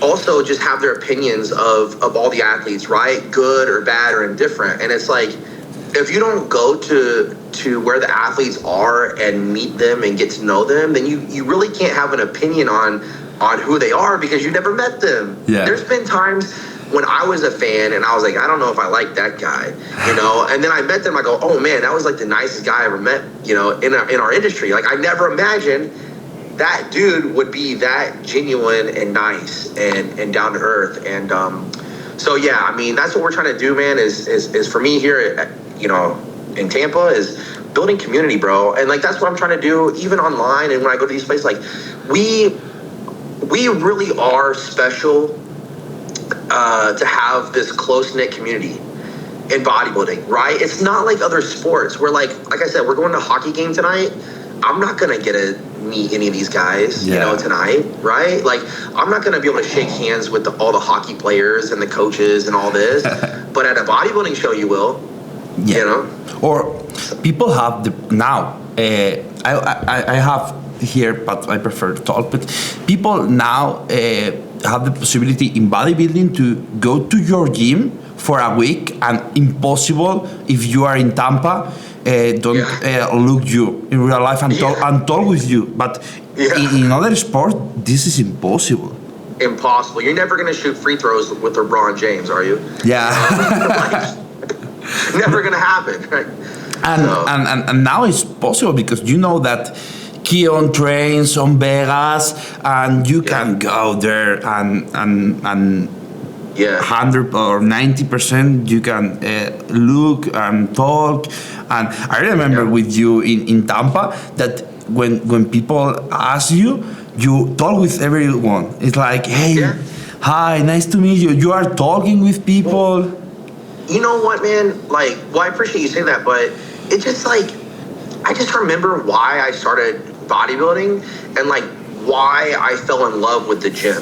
also just have their opinions of all the athletes, right? Good or bad or indifferent, and it's like, if you don't go to where the athletes are and meet them and get to know them, then you really can't have an opinion on who they are because you never met them. Yeah. There's been times when I was a fan and I was like, I don't know if I like that guy, and then I met them, I go, oh man, that was like the nicest guy I ever met, in our industry. Like I never imagined that dude would be that genuine and nice and down to earth. And so yeah, I mean, that's what we're trying to do, man, is for me here in Tampa is building community, bro. And like that's what I'm trying to do even online and when I go to these places. Like we really are special to have this close-knit community in bodybuilding, right? It's not like other sports where like I said, we're going to a hockey game tonight. I'm not gonna get to meet any of these guys, tonight, right? Like I'm not gonna be able to shake hands with all the hockey players and the coaches and all this, but at a bodybuilding show you will, Or people have now. I have here, but I prefer to talk. But people now have the possibility in bodybuilding to go to your gym for a week, and impossible if you are in Tampa. Don't look you in real life and talk with you. But in other sports, this is impossible. Impossible. You're never going to shoot free throws with LeBron James, are you? Yeah. Never going to happen. Right? And now it's possible because you know that Keon trains on Vegas, and you can go there and 100 or 90% you can look and talk. And I remember with you in Tampa that when people ask you, you talk with everyone. It's like, hey, hi, nice to meet you. You are talking with people. You know what, man? Like, well, I appreciate you saying that, but it's just like, I just remember why I started bodybuilding and like why I fell in love with the gym.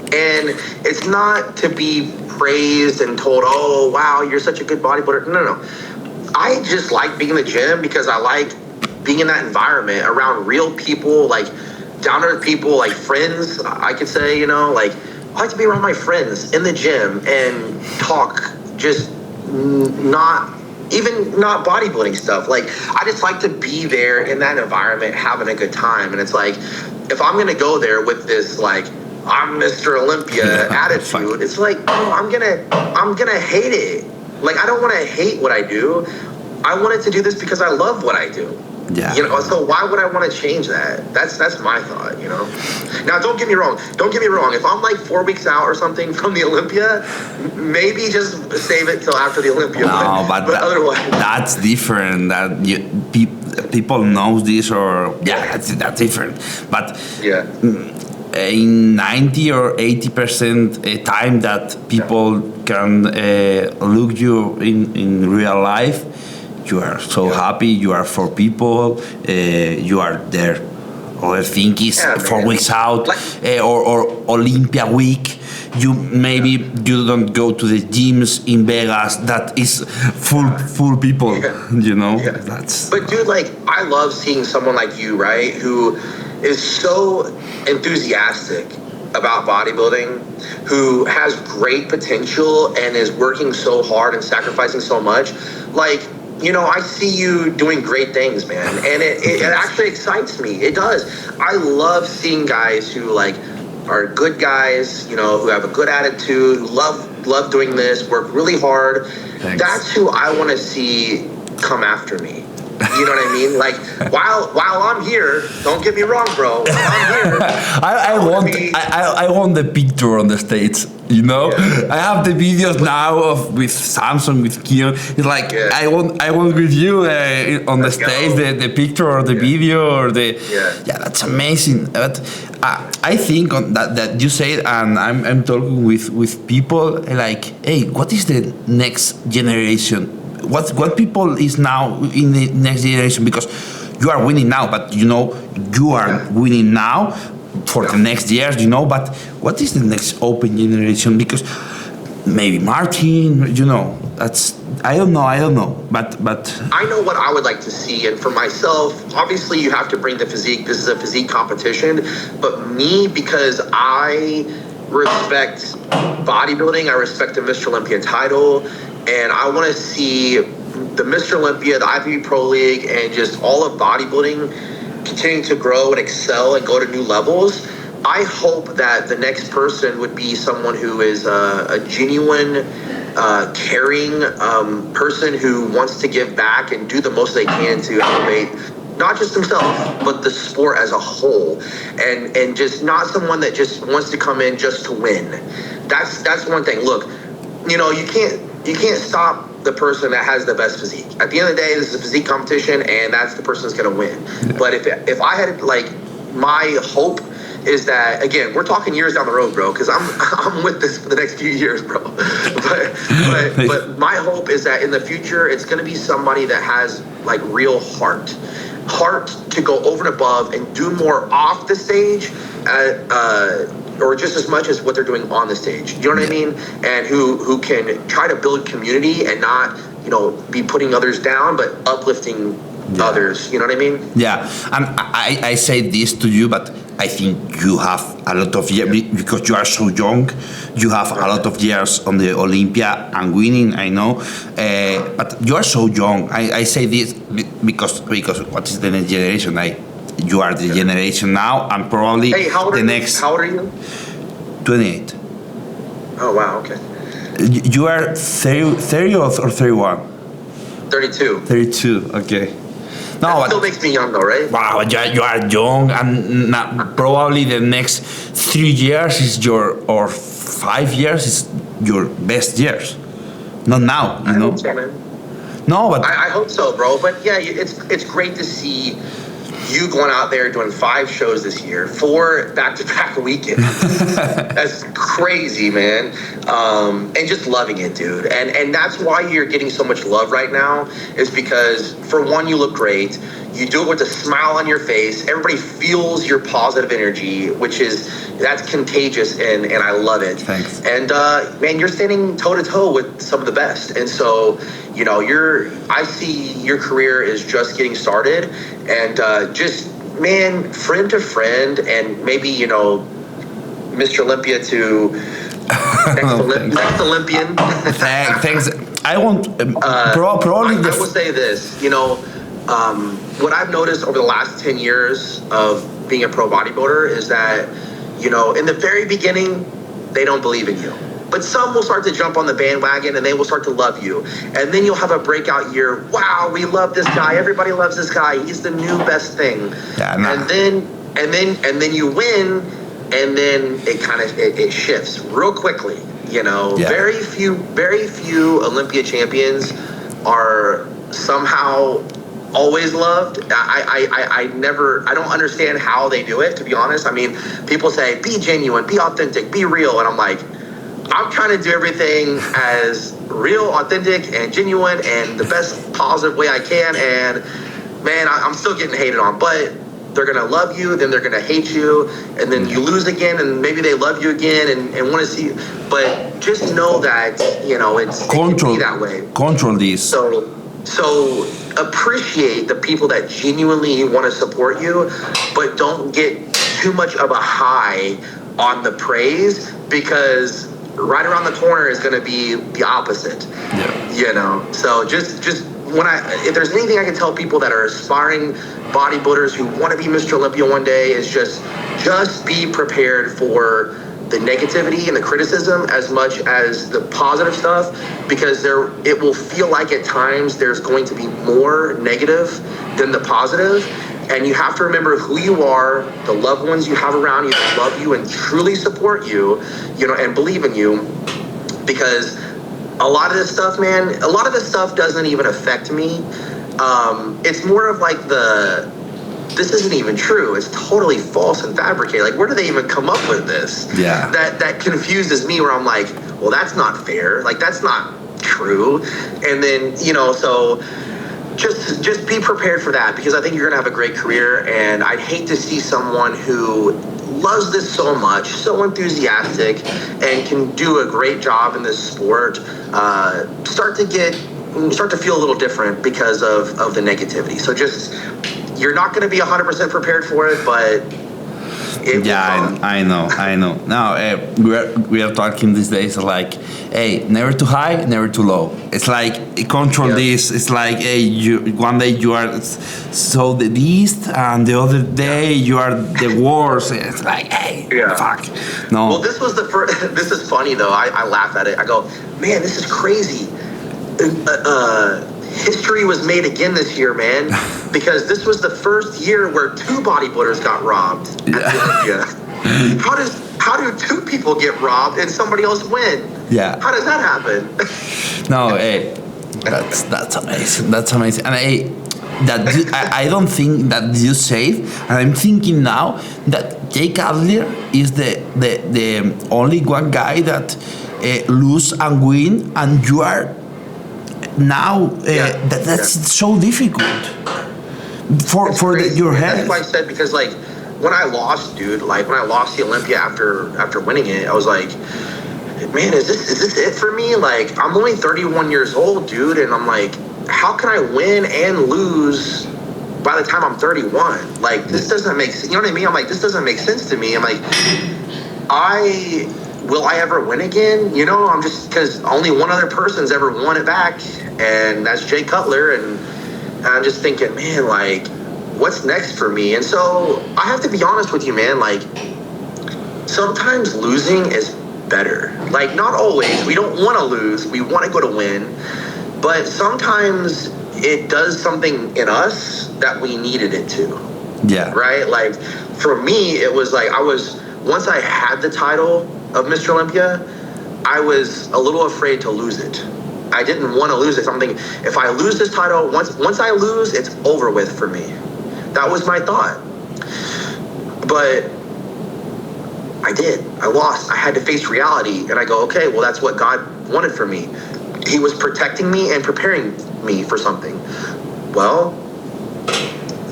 And it's not to be praised and told, oh, wow, you're such a good bodybuilder. No. I just like being in the gym because I like being in that environment around real people, like down to earth people, like friends, I could say, like I like to be around my friends in the gym and talk just not bodybuilding stuff. Like I just like to be there in that environment, having a good time. And it's like, if I'm going to go there with this, like, I'm Mr. Olympia attitude, it's like, oh, I'm gonna hate it. Like I don't want to hate what I do. I wanted to do this because I love what I do. Yeah. So why would I want to change that? That's my thought, Now don't get me wrong. If I'm like 4 weeks out or something from the Olympia, maybe just save it till after the Olympia. No, but otherwise, that's different. That people know this, or that's different. But in 90 or 80% time that people can look you in real life, you are so happy, you are for people, you are there. Other thing is 4 weeks out, or Olympia week, you don't go to the gyms in Vegas that is full people, But dude, like I love seeing someone like you, right, who is so enthusiastic about bodybuilding, who has great potential and is working so hard and sacrificing so much. Like, I see you doing great things, man. And it actually excites me. It does. I love seeing guys who like are good guys, who have a good attitude, who love doing this, work really hard. Thanks. That's who I want to see come after me. You know what I mean? Like while I'm here, don't get me wrong, bro. While I'm here, I want the picture on the States. I have the videos now with Samson, with Keon. It's like I want with you on the States the picture or the video or the that's amazing. But I think on that you said, and I'm talking with people like, hey, what is the next generation? What people is now in the next generation? Because you are winning now, but you are winning now for the next years, but what is the next open generation? Because maybe Martin, that's I don't know, but I know what I would like to see. And for myself, obviously you have to bring the physique. This is a physique competition, but me, because I respect bodybuilding, I respect the Mr. Olympia title, and I want to see the Mr. Olympia, the IFBB Pro League, and just all of bodybuilding continuing to grow and excel and go to new levels, I hope that the next person would be someone who is a genuine, caring person who wants to give back and do the most they can to elevate not just themselves, but the sport as a whole, and just not someone that just wants to come in just to win. That's one thing. Look, you know, you can't stop the person that has the best physique. At the end of the day, this is a physique competition, and that's the person that's going to win. Yeah. But if I had, like, my hope is that, again, we're talking years down the road, bro, because I'm with this for the next few years, bro. but my hope is that in the future, it's going to be somebody that has, like, real heart to go over and above and do more off the stage, or just as much as what they're doing on the stage. You know what I mean? And who can try to build community and not, you know, be putting others down, but uplifting others. You know what I mean? Yeah. And I say this to you, but I think you have a lot of years, because you are so young, you have a lot of years on the Olympia and winning, I know, but you are so young. I say this because what is the next generation? You are the generation now, and probably the next. How old are you? 28. Oh, wow, okay. You are 30 or 31? 32. 32, okay. No, that still makes me young though, right? Wow, you are young, and probably the next 3 years or 5 years is your best years. Not now, you know. Hope so, man. No, but I hope so, bro. But yeah, it's great to see you going out there doing 5 shows this year, 4 back-to-back weekends. That's crazy, man. And just loving it, dude. And that's why you're getting so much love right now, is because, for one, you look great. You do it with a smile on your face. Everybody feels your positive energy, that's contagious, and I love it. Thanks. And man, you're standing toe-to-toe with some of the best. And so, you know, I see your career is just getting started, and just, man, friend to friend, and maybe, you know, Mr. Olympia to next Olympian. Thanks. I want probably. I will say this, you know, what I've noticed over the last 10 years of being a pro bodybuilder is that, you know, in the very beginning, they don't believe in you. But some will start to jump on the bandwagon, and they will start to love you. And then you'll have a breakout year. Wow, we love this guy. Everybody loves this guy. He's the new best thing. Yeah, nah. And then you win, and then it shifts real quickly. You know, yeah. Very few Olympia champions are somehow always loved. I don't understand how they do it, to be honest. I mean, people say, be genuine, be authentic, be real. And I'm like, I'm trying to do everything as real, authentic, and genuine, and the best positive way I can. And man, I'm still getting hated on, but they're going to love you, then they're going to hate you, and then you lose again, and maybe they love you again and want to see you. But just know that, you know, it can be that way. Control this. So appreciate the people that genuinely want to support you, but don't get too much of a high on the praise, because right around the corner is going to be the opposite. Yeah. You know, so just if there's anything I can tell people that are aspiring bodybuilders who want to be Mr. Olympia one day, is just be prepared for the negativity and the criticism as much as the positive stuff, because it will feel like at times there's going to be more negative than the positive. And you have to remember who you are, the loved ones you have around you that love you and truly support you, you know, and believe in you. Because a lot of this stuff, man, doesn't even affect me. It's more of like this isn't even true. It's totally false and fabricated. Like, where do they even come up with this? Yeah. That confuses me, where I'm like, well, that's not fair. Like, that's not true. And then, you know, so just be prepared for that, because I think you're going to have a great career. And I'd hate to see someone who loves this so much, so enthusiastic, and can do a great job in this sport, start to feel a little different because of the negativity. So you're not going to be 100% prepared for it, but It will come. I know. Now we are talking these days like, hey, never too high, never too low. It's like control this. It's like, hey, one day you are so the least, and the other day you are the worst. It's like, hey, fuck. No. Well, this was the first. This is funny though. I laugh at it. I go, man, this is crazy. History was made again this year, man, because this was the first year where 2 bodybuilders got robbed at the Olympia. How do 2 people get robbed and somebody else win? Yeah. How does that happen? No, hey, that's amazing. That's amazing. And I don't think that you save. And I'm thinking now that Jake Adler is the only one guy that lose and win, and you are. Now that's so difficult for your head. That's why I said, because like when I lost, dude, like when I lost the Olympia after winning it, I was like, man, is this it for me? Like, I'm only 31 years old, dude, and I'm like, how can I win and lose by the time I'm 31? Like, this doesn't make sense. You know what I mean? I'm like, this doesn't make sense to me. I'm like, will I ever win again? You know, I'm just, because only one other person's ever won it back, and that's Jay Cutler, and I'm just thinking, man, like, what's next for me? And so I have to be honest with you, man, like, sometimes losing is better. Like, not always. We don't want to lose. We want to go to win. But sometimes it does something in us that we needed it to. Yeah. Right? Like, for me, it was like once I had the title of Mr. Olympia, I was a little afraid to lose it. I didn't want to lose it. So I'm thinking, if I lose this title, once I lose, it's over with for me. That was my thought. But I did. I lost. I had to face reality. And I go, okay, well, that's what God wanted for me. He was protecting me and preparing me for something. Well,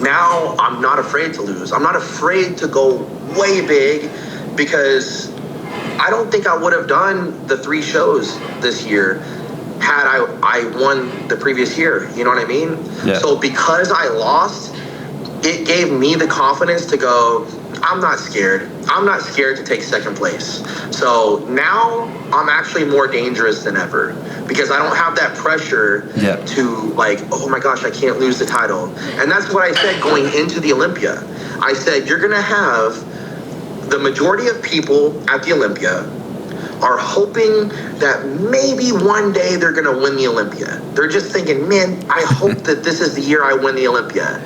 now I'm not afraid to lose. I'm not afraid to go way big, because I don't think I would have done the 3 shows this year had I won the previous year. You know what I mean? Yeah. So because I lost, it gave me the confidence to go, I'm not scared. I'm not scared to take second place. So now I'm actually more dangerous than ever, because I don't have that pressure to like, oh my gosh, I can't lose the title. And that's what I said going into the Olympia. I said, you're going to have the majority of people at the Olympia are hoping that maybe one day they're going to win the Olympia. They're just thinking, man, I hope that this is the year I win the Olympia.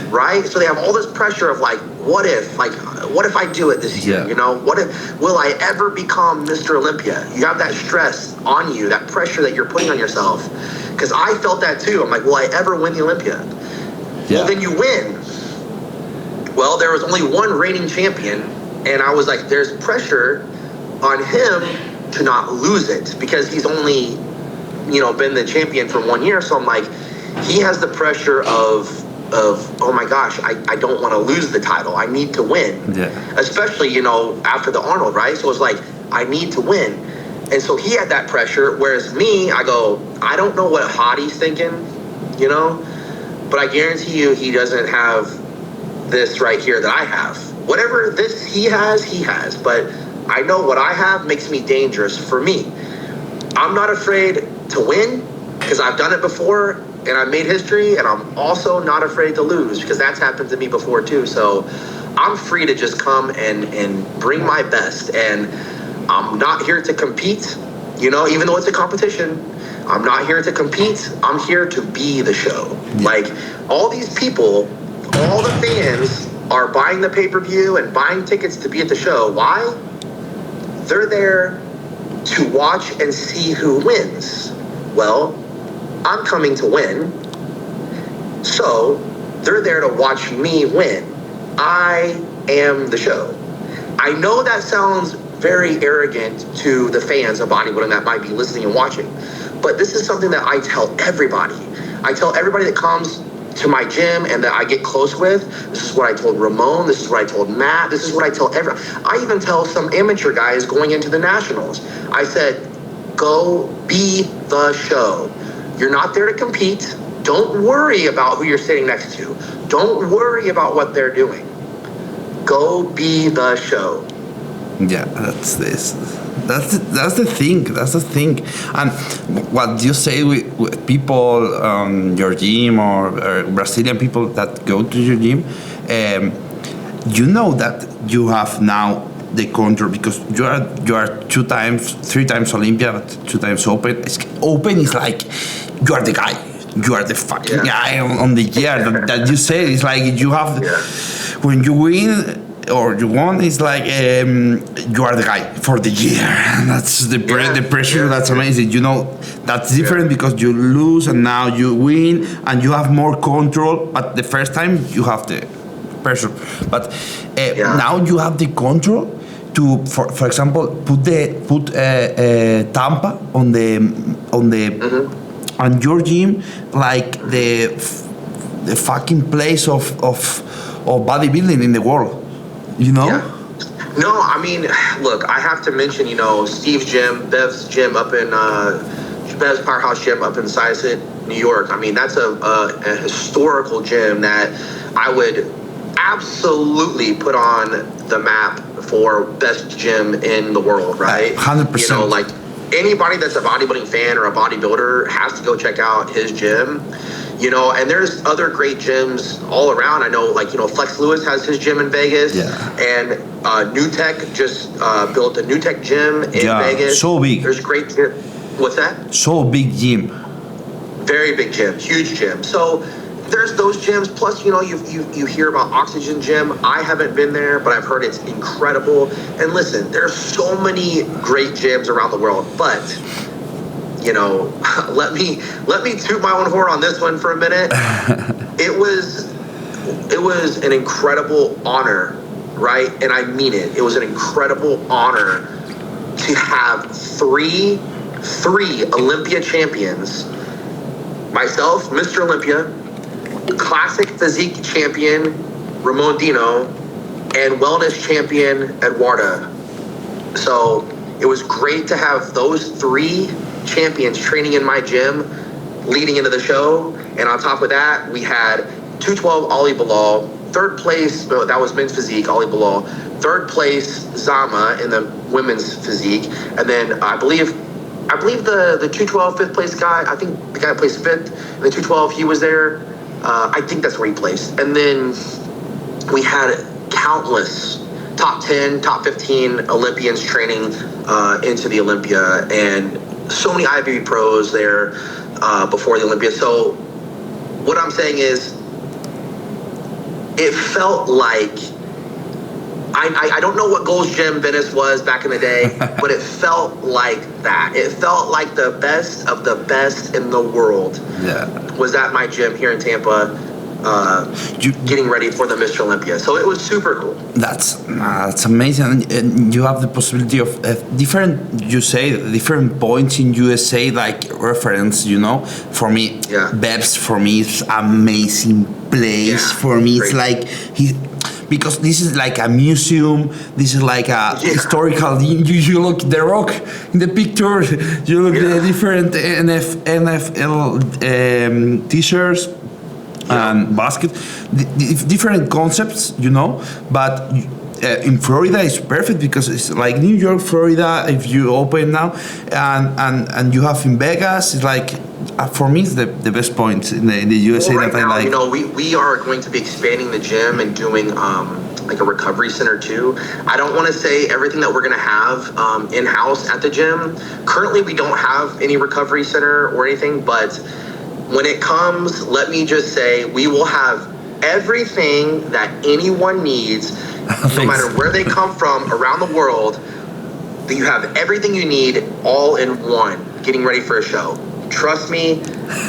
Right? So they have all this pressure of like, what if I do it this year? Yeah. You know, will I ever become Mr. Olympia? You have that stress on you, that pressure that you're putting on yourself. Because I felt that too. I'm like, will I ever win the Olympia? Yeah. Well, then you win. Well, there was only one reigning champion, and I was like, there's pressure on him to not lose it, because he's only, been the champion for 1 year. So I'm like, he has the pressure of oh my gosh, I don't want to lose the title. I need to win. Yeah. Especially, after the Arnold, right? So it's like, I need to win. And so he had that pressure, whereas me, I go, I don't know what Hadi's thinking, but I guarantee you he doesn't have this right here that I have. Whatever this he has. But I know what I have makes me dangerous for me. I'm not afraid to win, because I've done it before and I've made history, and I'm also not afraid to lose, because that's happened to me before too. So I'm free to just come and bring my best, and I'm not here to compete, even though it's a competition. I'm not here to compete. I'm here to be the show. Like, all these people, all the fans are buying the pay-per-view and buying tickets to be at the show. Why? They're there to watch and see who wins. Well, I'm coming to win, so they're there to watch me win. I am the show. I know that sounds very arrogant to the fans of bodybuilding that might be listening and watching, but this is something that I tell everybody. I tell everybody that comes to my gym and that I get close with. This is what I told Ramon. This is what I told Matt. This is what I tell everyone. I even tell some amateur guys going into the nationals. I said, go be the show. You're not there to compete. Don't worry about who you're sitting next to. Don't worry about what they're doing. Go be the show. Yeah, that's this. That's the thing. That's the thing. And what you say with people on your gym or Brazilian people that go to your gym, you know that you have now the control because you are 3 times Olympia, but 2 times Open. Open is like you are the guy. You are the fucking guy on the year that you say. It's like you have when you win or you won, it's like you are the guy for the year. And that's the pressure. That's amazing. You know, that's different because you lose and now you win and you have more control. But the first time you have the pressure. But now you have the control to, for example, put Tampa on on your gym, like the fucking place of bodybuilding in the world. You know? Yeah. No, I mean, look, I have to mention, Steve's gym, Bev's gym up in, Bev's Powerhouse Gym up in Syosset, New York. I mean, that's a historical gym that I would absolutely put on the map for best gym in the world, right? 100%. Like anybody that's a bodybuilding fan or a bodybuilder has to go check out his gym. And there's other great gyms all around. I know, Flex Lewis has his gym in Vegas. And New Tech just built a New Tech gym in Vegas. So big. There's great gym. What's that? So big gym. Very big gym, huge gym. So there's those gyms. Plus, you hear about Oxygen Gym. I haven't been there, but I've heard it's incredible. And listen, there's so many great gyms around the world, but let me toot my own horn on this one for a minute. It was an incredible honor, right? And I mean it. It was an incredible honor to have three Olympia champions. Myself, Mr. Olympia, classic physique champion Ramon Dino, and wellness champion Eduarda. So it was great to have those 3 champions training in my gym leading into the show. And on top of that, we had 212 Ali Bilal, 3rd place, that was men's physique, Ali Bilal, 3rd place Zama in the women's physique. And then I believe the 212 5th place guy, I think the guy placed 5th, and the 212, he was there. I think that's where he placed. And then we had countless top 10, top 15 Olympians training into the Olympia, and so many IFBB pros there before the Olympia. So what I'm saying is, it felt like, I don't know what Gold's Gym Venice was back in the day, but it felt like that. It felt like the best of the best in the world was at my gym here in Tampa, getting ready for the Mr. Olympia. So it was super cool. That's amazing. And you have the possibility of different points in USA, like reference, For me, Bebs, for me, it's amazing place. For me, it's like because this is like a museum, this is like a historical. You look the rock in the picture, you look the different NFL t-shirts and basket, different concepts, but in Florida it's perfect because it's like New York, Florida, if you open now, and you have in Vegas, it's like, for me, it's the best point in the USA that I like. We are going to be expanding the gym and doing like a recovery center too. I don't want to say everything that we're going to have in-house at the gym. Currently, we don't have any recovery center or anything, but when it comes, let me just say, we will have everything that anyone needs, no matter where they come from around the world. You have everything you need all in one, getting ready for a show. Trust me,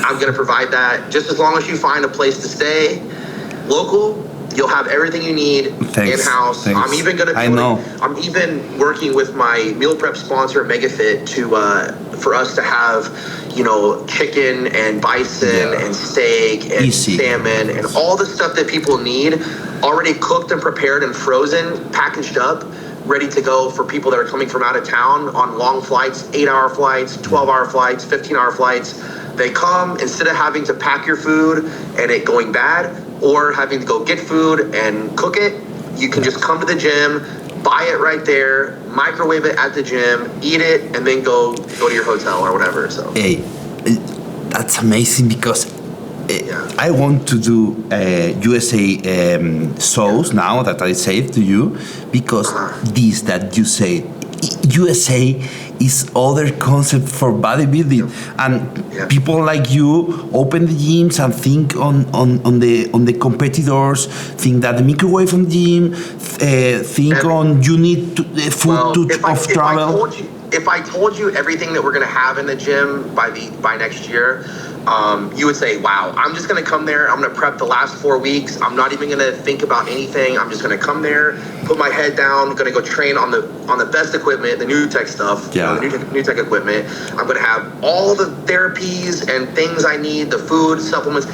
I'm going to provide that. Just as long as you find a place to stay local, you'll have everything you need in-house. I'm even going to I'm even working with my meal prep sponsor, MegaFit, for us to have, chicken and bison and steak and salmon and all the stuff that people need already cooked and prepared and frozen, packaged up, ready to go for people that are coming from out of town on long flights, 8-hour flights, 12-hour flights, 15-hour flights. They come, instead of having to pack your food and it going bad, or having to go get food and cook it, You can just come to the gym, buy it right there, microwave it at the gym, eat it, and then go to your hotel or whatever. So Hey, that's amazing because I want to do USA shows now that I said to you because this that you say USA is other concept for bodybuilding and people like you open the gyms and think on the competitors, think that the microwave on the gym, think on you need to, food of travel. If I told you everything that we're gonna have in the gym by next year, you would say, wow, I'm just gonna come there, I'm gonna prep the last 4 weeks, I'm not even gonna think about anything, I'm just gonna come there, put my head down, gonna go train on the best equipment, the new tech stuff, the new tech equipment. I'm gonna have all the therapies and things I need, the food, supplements,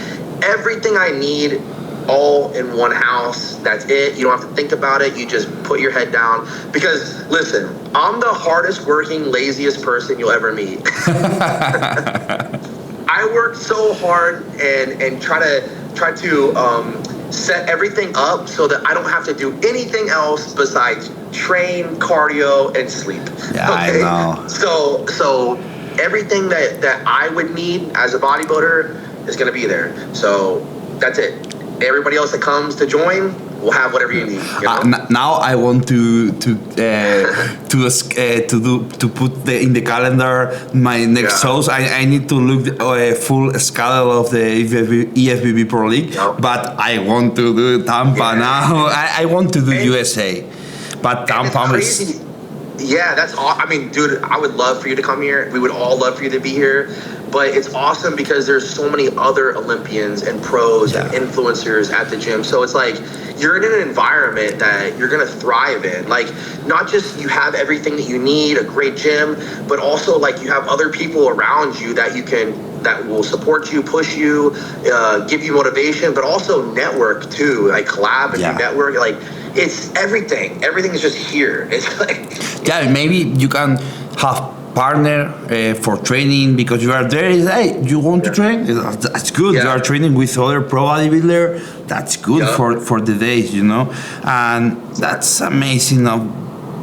everything I need all in one house. That's it. You don't have to think about it. You just put your head down. Because listen, I'm the hardest working, laziest person you'll ever meet. I work so hard and try to set everything up so that I don't have to do anything else besides train, cardio, and sleep. Yeah, okay? I know. So everything that I would need as a bodybuilder is gonna be there. So that's it. Everybody else that comes to join will have whatever you need. You know? Now I want to put in the calendar my next shows. I need to look full schedule of the EFBB Pro League, but I want to do Tampa now. I want to do USA, but Tampa is. Yeah, that's all. I mean, dude, I would love for you to come here. We would all love for you to be here. But it's awesome because there's so many other Olympians and pros and influencers at the gym. So it's like you're in an environment that you're going to thrive in. Like, not just you have everything that you need, a great gym, but also like you have other people around you that will support you, push you, give you motivation, but also network too. Like collab and network. Like, it's everything. Everything is just here. It's like maybe you can have partner for training because you are there. Hey, you want to train? That's good. You are training with other pro bodybuilder. That's good for the days, you know. And that's amazing. Of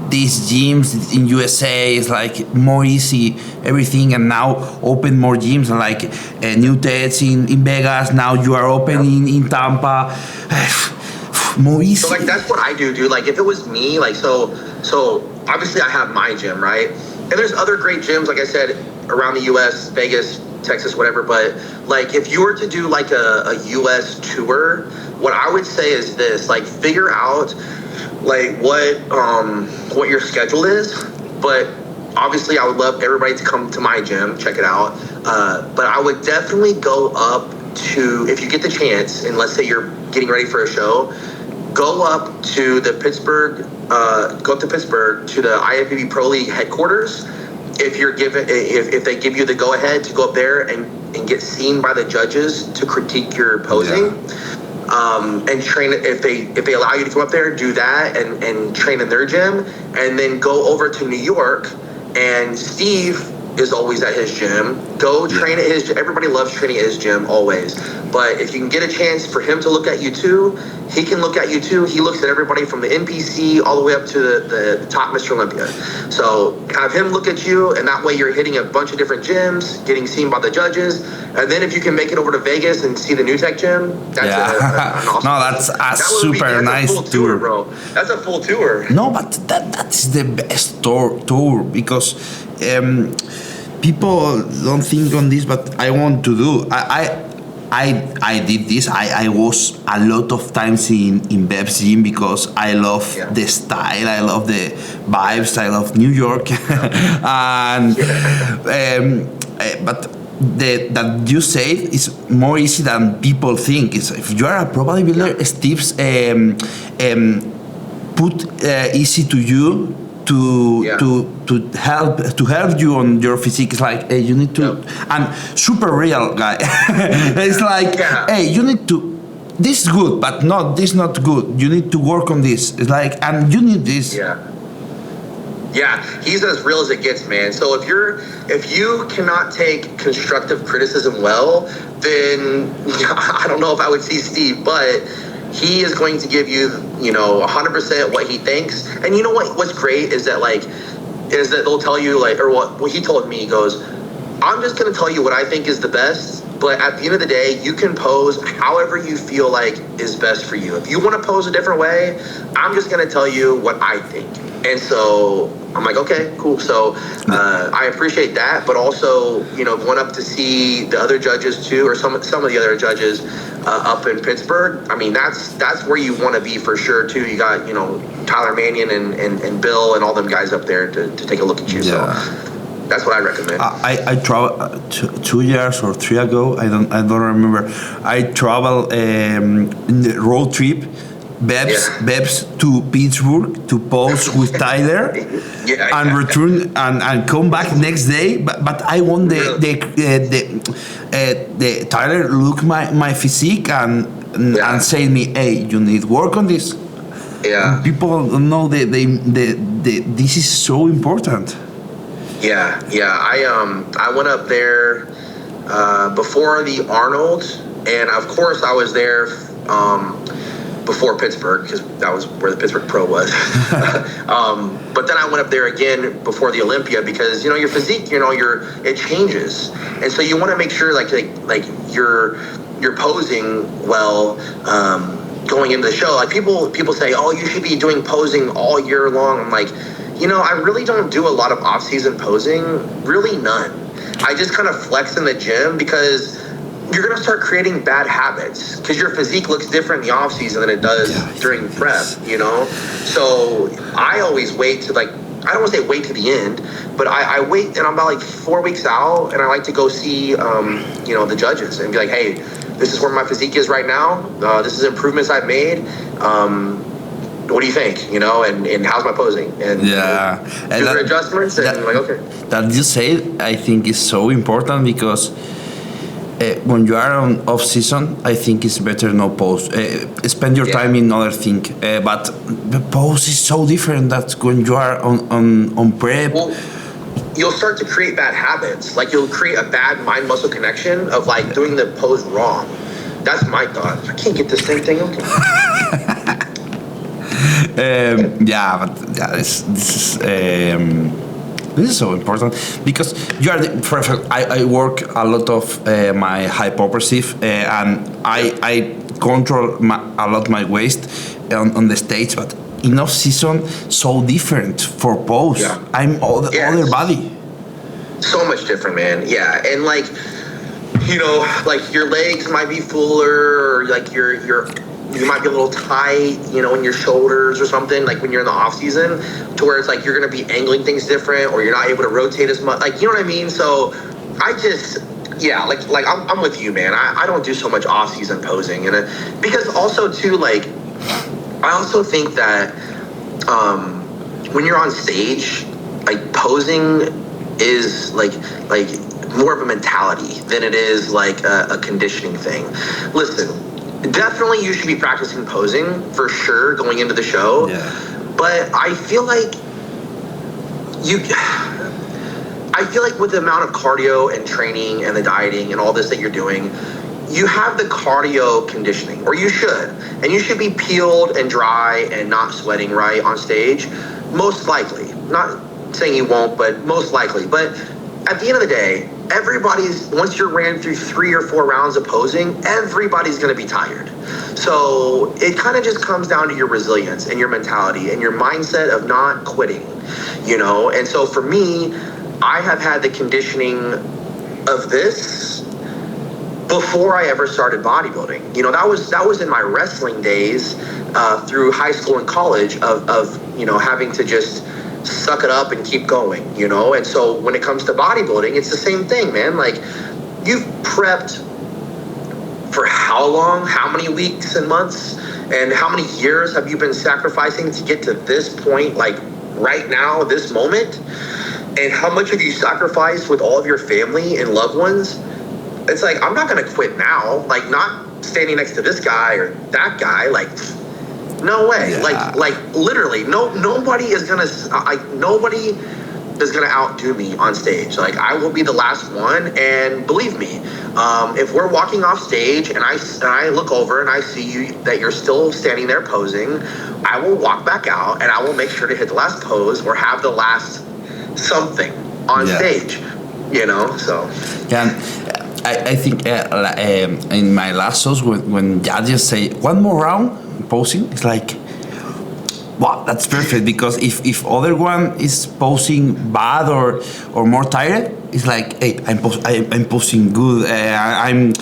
these gyms in USA is like more easy everything, and now open more gyms like new tests in Vegas. Now you are opening in Tampa. More easy. So like that's what I do, dude. Like if it was me, like so obviously I have my gym, right? And there's other great gyms, like I said, around the US, Vegas, Texas, whatever. But like if you were to do like a US tour, what I would say is this: like figure out like what your schedule is. But obviously I would love everybody to come to my gym, check it out. But I would definitely go up to, if you get the chance, and let's say you're getting ready for a show, go up to Pittsburgh to the IFBB Pro League headquarters. If they give you the go ahead to go up there and get seen by the judges to critique your posing, and train. If they allow you to come up there, do that and train in their gym, and then go over to New York. And Steve is always at his gym. Go train at his gym. Everybody loves training at his gym always. But if you can get a chance for him to look at you too, he can look at you too. He looks at everybody from the NPC all the way up to the top Mr. Olympia. So have him look at you, and that way you're hitting a bunch of different gyms, getting seen by the judges. And then if you can make it over to Vegas and see the New Tech gym, that's an awesome. No, that's a super nice full tour, bro. That's a full tour. No, but that's the best tour because people don't think on this, but I want to do. I did this. I was a lot of times in Beb's gym because I love the style, I love the vibes, I love New York, and but that you say is more easy than people think. It's, if you are a pro bodybuilder, Steve's put easy to you to help you on your physique. It's like, hey, you need to, and super real guy. It's like, hey, you need to, this is good, but this is not good. You need to work on this. It's like, and you need this. Yeah, he's as real as it gets, man. So if you cannot take constructive criticism well, then I don't know if I would see Steve, but He is going to give you, 100% what he thinks. And you know what's great is that they'll tell you or what he told me, he goes, I'm just going to tell you what I think is the best, but at the end of the day, you can pose however you feel like is best for you. If you want to pose a different way, I'm just going to tell you what I think. And so I'm like, okay, cool. So I appreciate that, but also, going up to see the other judges too, or some of the other judges up in Pittsburgh. I mean, that's where you want to be for sure too. You got, Tyler Mannion and Bill and all them guys up there to take a look at you. Yeah. So that's what I recommend. I traveled 2 years or 3 ago. I don't remember. I traveled in the road trip, Babs to Pittsburgh to pose with Tyler, and return and come back next day. But I want the Tyler look my physique and say me, hey, you need work on this. Yeah. And people don't know this is so important. Yeah. I went up there before the Arnold, and of course I was there before Pittsburgh because that was where the Pittsburgh Pro was. But then I went up there again before the Olympia because your physique, it changes, and so you want to make sure like you're posing well. Going into the show, like people say, oh, you should be doing posing all year long. I'm like, I really don't do a lot of off-season posing, really none. I just kind of flex in the gym because you're going to start creating bad habits because your physique looks different in the off-season than it does during prep, So I always wait to I don't want to say wait to the end, but I wait and I'm about 4 weeks out and I like to go see, the judges and be like, hey, this is where my physique is right now. This is improvements I've made. What do you think? And how's my posing? And do the adjustments. And okay. That you say, I think is so important because when you are on off season, I think it's better no pose. Spend your time in other thing. But the pose is so different that when you are on prep. Well, you'll start to create bad habits. You'll create a bad mind-muscle connection of doing the pose wrong. That's my thought. I can't get the same thing. Okay. This is so important because you are perfect. I work a lot of my hypopressive and I control a lot my waist on the stage, but in off season so different for pose. I'm other body. So much different, man. Yeah, and your legs might be fuller, or you might be a little tight, in your shoulders or something, when you're in the off season, to where it's you're going to be angling things different, or you're not able to rotate as much, you know what I mean? So I just, I'm with you, man. I don't do so much off season posing, and because also too, I also think that when you're on stage, posing is more of a mentality than it is a conditioning thing. Listen, definitely you should be practicing posing for sure going into the show. Yeah. But I feel like with the amount of cardio and training and the dieting and all this that you're doing, you have the cardio conditioning, or you should. And you should be peeled and dry and not sweating right on stage. Most likely. Not saying you won't, but most likely. But at the end of the day, once you're ran through 3 or 4 rounds of posing, everybody's going to be tired. So it kind of just comes down to your resilience and your mentality and your mindset of not quitting, And so for me, I have had the conditioning of this before I ever started bodybuilding. That was in my wrestling days through high school and college of having to just suck it up and keep going, And so when it comes to bodybuilding, it's the same thing, man. You've prepped for how long, how many weeks and months, and how many years have you been sacrificing to get to this point, right now, this moment? And how much have you sacrificed with all of your family and loved ones? It's I'm not going to quit now. Not standing next to this guy or that guy. No way. Yeah. Literally, nobody is gonna. Nobody is gonna outdo me on stage. Like I will be the last one, and believe me, if we're walking off stage and I look over and I see you that you're still standing there posing, I will walk back out and I will make sure to hit the last pose or have the last something on stage. You know, so yeah. I think in my last shows when judges say one more round posing, it's like, wow, that's perfect, because if other one is posing bad or more tired, it's like, hey, I'm posing good. I'm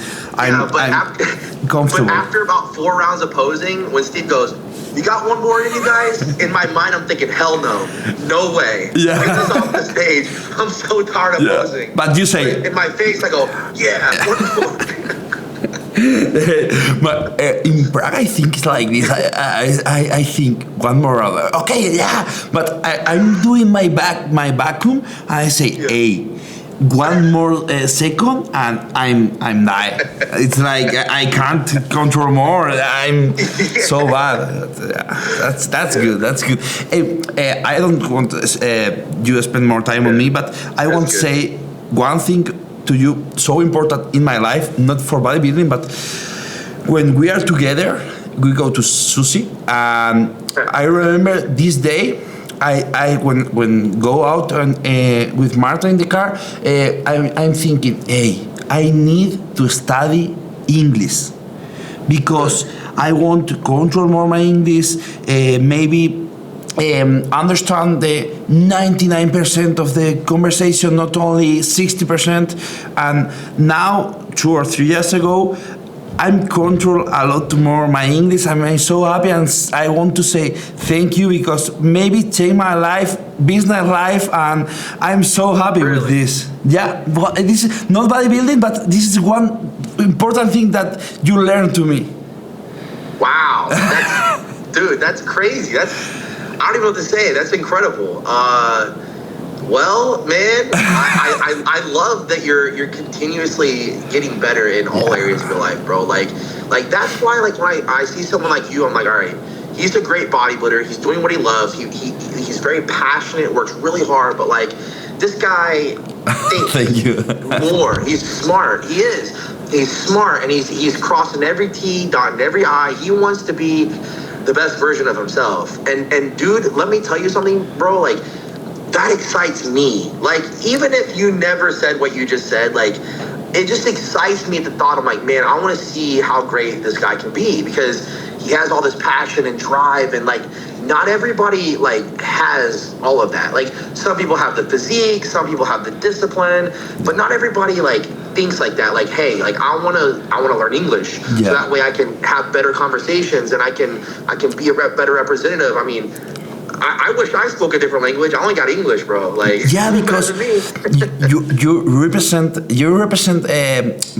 comfortable. But after about 4 rounds of posing, when Steve goes, "You got one more in you guys?" In my mind, I'm thinking, hell no way. Yeah. Get this off the stage. I'm so tired of posing. But you say, in my face, I go, yeah, one more. But in Prague, I think it's like this. I think one more other. Okay, yeah. But I'm doing my vacuum. And I say, hey, one more second, and I'm dying. It's like I can't control more. I'm so bad. That's good. That's good. Hey, I don't want you to spend more time on me, but I want to say one thing to you, so important in my life, not for bodybuilding, but when we are together, we go to sushi, and I remember this day, I when go out and with Marta in the car, I'm thinking, hey, I need to study English, because I want to control more my English, maybe understand the 99% of the conversation, not only 60%. And now, 2 or 3 years ago, I'm control a lot more my English. I'm so happy, and I want to say thank you, because maybe change my life, business life, and I'm so happy with this. Yeah, but this is not bodybuilding, but this is one important thing that you learn to me. Wow, dude, that's crazy. I don't even know what to say. That's incredible. Well, man, I love that you're continuously getting better in all areas of your life, bro. Like that's why, like, when I see someone like you, I'm like, all right, he's a great bodybuilder. He's doing what he loves. He's very passionate, works really hard, but like this guy thinks Thank you. more. He's smart. He is. He's smart, and he's crossing every T, dotting every I. He wants to be the best version of himself. And dude, let me tell you something, bro, like that excites me. Like, even if you never said what you just said, like it just excites me at the thought. I'm like, man, I want to see how great this guy can be, because he has all this passion and drive, and like not everybody like has all of that. Like some people have the physique, some people have the discipline, but not everybody like thinks like that. Like, hey, like I wanna learn English, so that way I can have better conversations and I can be a better representative. I mean, I wish I spoke a different language. I only got English, bro. Like, yeah, because you represent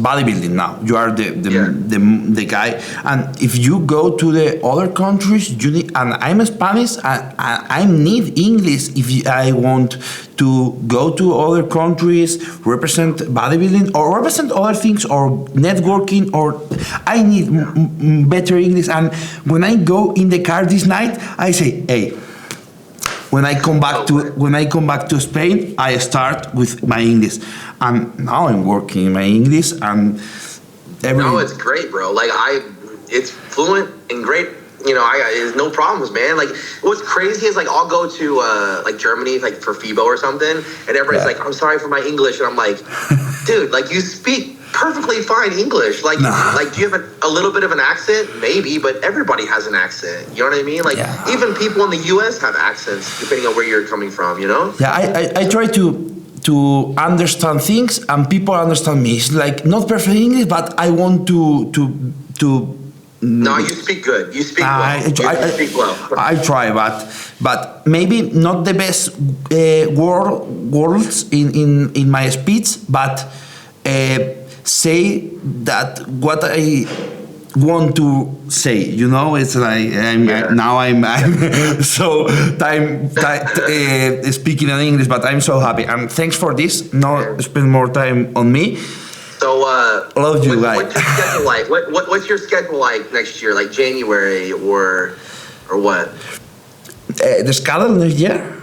bodybuilding now. You are the guy, and if you go to the other countries, you need. And I'm Spanish, and I need English if I want to go to other countries, represent bodybuilding or represent other things or networking. Or I need better English. And when I go in the car this night, I say, hey. When I come back to Spain, I start with my English, and now I'm working my English and everything. No, it's great, bro. Like it's fluent and great. You know, there's no problems, man. Like what's crazy is like I'll go to like Germany, like for FIBO or something, and everybody's like, "I'm sorry for my English," and I'm like, "Dude, like you speak perfectly fine English. Like, like do you have a little bit of an accent? Maybe, but everybody has an accent. You know what I mean? Like, even people in the U.S. have accents depending on where you're coming from. You know? Yeah, I try to understand things, and people understand me. It's like not perfect English, but I want to. No, you speak good. You speak well. You speak well. I try, but maybe not the best words in my speech, but say that what I want to say. You know, it's like I'm so time speaking in English, but I'm so happy, and thanks for this. Now spend more time on me. So, love you, guys. What's your schedule like? What's your schedule like next year? Like January or what? The schedule next year?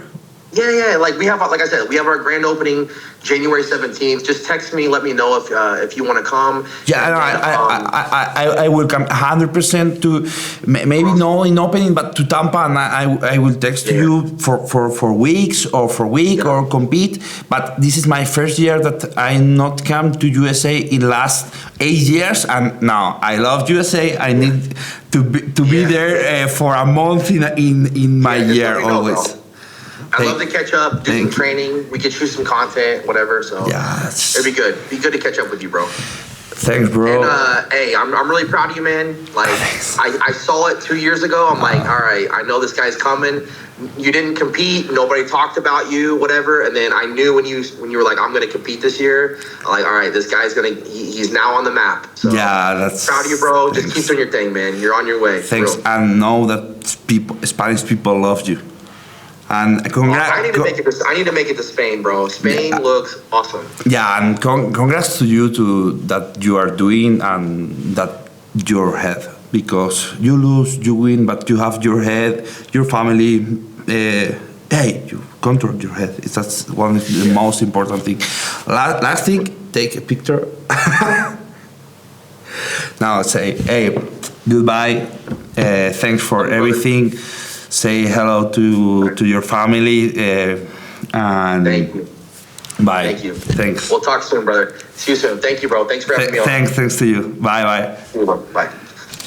Yeah. Like we have, like I said, we have our grand opening January 17th. Just text me, let me know if you want to come. Yeah, no, I will come 100% to maybe no in opening, but to Tampa, and I will text you for weeks or for week or compete. But this is my first year that I not come to USA in last 8 years, and now I love USA. I need to be there for a month in my year always. I'd love to catch up, do some training. We could shoot some content, whatever. So it'd be good. Be good to catch up with you, bro. Thanks, bro. And hey, I'm really proud of you, man. Like I saw it 2 years ago. I'm like, all right, I know this guy's coming. You didn't compete. Nobody talked about you, whatever. And then I knew when you were like, I'm gonna compete this year. I'm like, all right, this guy's he's now on the map. So that's proud of you, bro. Just keep doing your thing, man. You're on your way. Thanks. Bro. And know that Spanish people love you. And I need to make it to Spain, bro. Spain looks awesome. Yeah, and congrats to you to that you are doing and that your head, because you lose, you win, but you have your head, your family. Hey, you control your head. That's one of the most important thing. Last thing, take a picture. Now say, hey, goodbye. Thanks for everything. Say hello to your family, and thank you. Bye. Thank you. Thanks. We'll talk soon, brother. See you soon. Thank you, bro. Thanks for having me on. Thanks to you. Bye. Bye.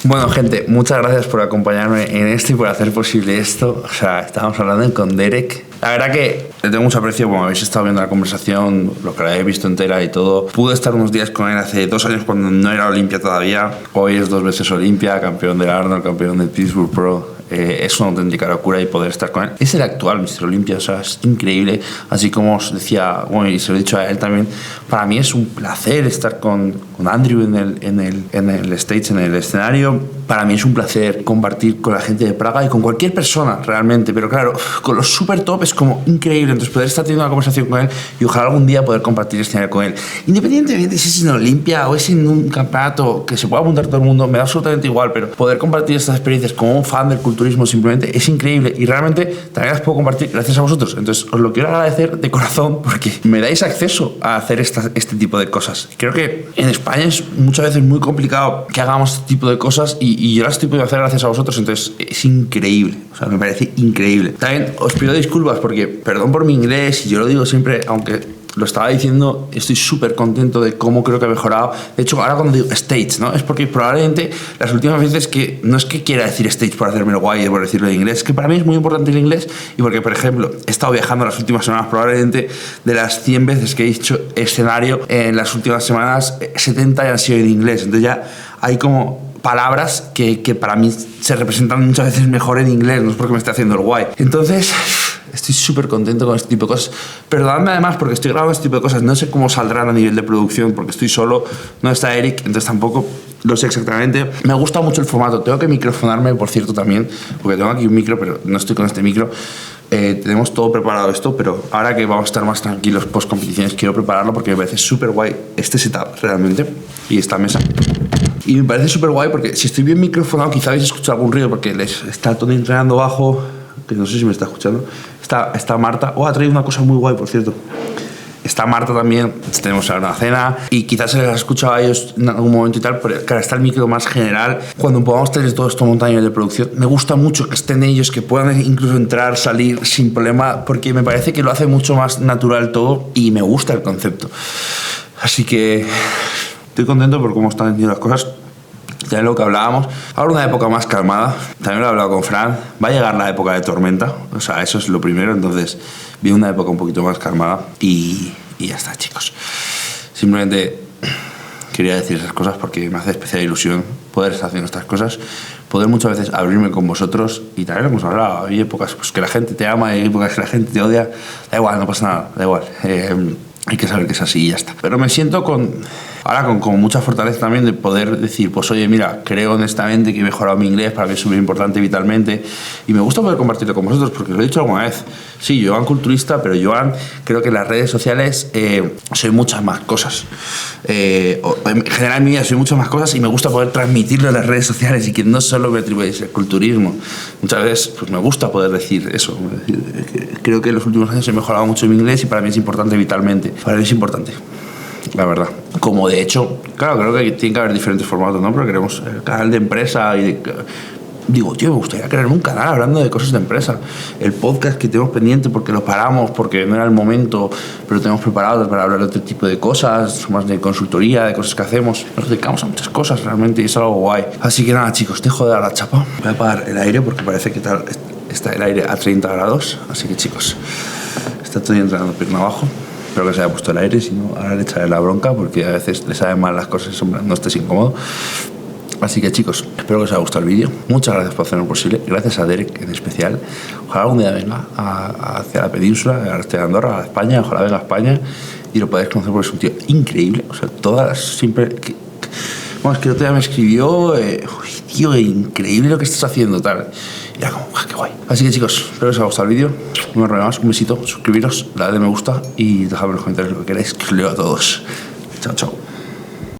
Bueno, gente, muchas gracias por acompañarme en esto y por hacer posible esto. O sea, estábamos hablando con Derek. La verdad que le tengo mucho aprecio, como habéis estado viendo la conversación, lo que la he visto entera y todo. Pude estar unos días con él hace 2 años cuando no era Olympia todavía. Hoy es 2 veces Olympia, campeón del Arnold, campeón del Pittsburgh Pro. Es una auténtica locura y poder estar con él. Es el actual Mr. Olympia, o sea, es increíble. Así como os decía, bueno, y se lo he dicho a él también, para mí es un placer estar con Andrew en el stage, en el escenario. Para mí es un placer compartir con la gente de Praga y con cualquier persona realmente, pero claro, con los super top es como increíble. Entonces poder estar teniendo una conversación con él y ojalá algún día poder compartir escenario con él, independientemente si es en Olympia o es en un campeonato que se pueda apuntar todo el mundo, me da absolutamente igual, pero poder compartir estas experiencias como un fan del culturismo simplemente es increíble y realmente también las puedo compartir gracias a vosotros. Entonces os lo quiero agradecer de corazón porque me dais acceso a hacer este tipo de cosas. Creo que en España es muchas veces muy complicado que hagamos este tipo de cosas y yo las estoy pudiendo hacer gracias a vosotros, entonces es increíble, o sea, me parece increíble. También os pido disculpas porque, perdón por mi inglés, y yo lo digo siempre, aunque lo estaba diciendo, estoy súper contento de cómo creo que he mejorado. De hecho, ahora cuando digo stage, ¿no? Es porque probablemente las últimas veces que no es que quiera decir stage por hacerme el guay, por decirlo en inglés, es que para mí es muy importante el inglés y porque, por ejemplo, he estado viajando las últimas semanas, probablemente de las 100 veces que he dicho escenario, en las últimas semanas, 70 ya han sido en inglés. Entonces ya hay como palabras que para mí se representan muchas veces mejor en inglés, no es porque me esté haciendo el guay. Entonces estoy súper contento con este tipo de cosas. Perdonadme además porque estoy grabando este tipo de cosas, no sé cómo saldrán a nivel de producción porque estoy solo, no está Eric, entonces tampoco lo sé exactamente. Me gusta mucho el formato, tengo que microfonarme, por cierto, también, porque tengo aquí un micro, pero no estoy con este micro. Tenemos todo preparado esto, pero ahora que vamos a estar más tranquilos post competiciones, quiero prepararlo porque me parece súper guay este setup realmente y esta mesa. Y me parece súper guay porque si estoy bien microfonado quizá habéis escuchado algún ruido porque les está Tony entrenando abajo, que no sé si me está escuchando. Está Marta. Ha traído una cosa muy guay, por cierto. Está Marta también, tenemos ahora una cena y quizás se les ha escuchado a ellos en algún momento y tal, pero claro, está el micro más general. Cuando podamos tener todo esto montado a nivel de producción, me gusta mucho que estén ellos, que puedan incluso entrar, salir sin problema, porque me parece que lo hace mucho más natural todo y me gusta el concepto. Así que estoy contento por cómo están yendo las cosas. Ya es lo que hablábamos. Ahora una época más calmada. También lo he hablado con Fran. Va a llegar la época de tormenta. O sea, eso es lo primero. Entonces, viene una época un poquito más calmada. Y ya está, chicos. Simplemente quería decir esas cosas porque me hace especial ilusión poder estar haciendo estas cosas. Poder muchas veces abrirme con vosotros. Y también lo hemos hablado. Hay épocas pues, que la gente te ama y hay épocas que la gente te odia. Da igual, no pasa nada. Da igual. Hay que saber que es así y ya está. Pero me siento con ahora con mucha fortaleza también de poder decir, pues oye, mira, creo honestamente que he mejorado mi inglés, para mí es súper importante vitalmente, y me gusta poder compartirlo con vosotros, porque os lo he dicho alguna vez. Sí, Joan culturista, pero Joan, creo que en las redes sociales soy muchas más cosas. En general en mi vida soy muchas más cosas y me gusta poder transmitirlo en las redes sociales y que no solo me atribuáis el culturismo. Muchas veces pues me gusta poder decir eso. Creo que en los últimos años he mejorado mucho mi inglés y para mí es importante vitalmente. Para mí es importante, la verdad. Como de hecho, claro, creo que tiene que haber diferentes formatos, ¿no? Pero queremos el canal de empresa y de... Digo, tío, me gustaría crear un canal hablando de cosas de empresa. El podcast que tenemos pendiente porque lo paramos, porque no era el momento, pero lo tenemos preparado para hablar de otro tipo de cosas, más de consultoría, de cosas que hacemos. Nos dedicamos a muchas cosas realmente y es algo guay. Así que nada, chicos, dejo de dar la chapa. Voy a apagar el aire porque parece que está el aire a 30 grados. Así que, chicos, está todo entrando pierna abajo. Espero que se haya puesto el aire, si no, ahora le echaré la bronca porque a veces le saben mal las cosas, hombre, no estés incómodo. Así que, chicos, espero que os haya gustado el vídeo. Muchas gracias por hacerlo posible. Gracias a Derek en especial. Ojalá algún día venga hacia la península, ahora estoy en Andorra, a España. Ojalá venga a España y lo podáis conocer porque es un tío increíble. O sea, todas siempre... Bueno, es que el otro día me escribió, uy, tío, increíble lo que estás haciendo, tal. Y era como, qué guay. Así que, chicos, espero que os haya gustado el vídeo. No me robéis más, un besito, suscribiros, dadle me gusta y dejadme en los comentarios lo que queráis, que os leo a todos. Chao, chao.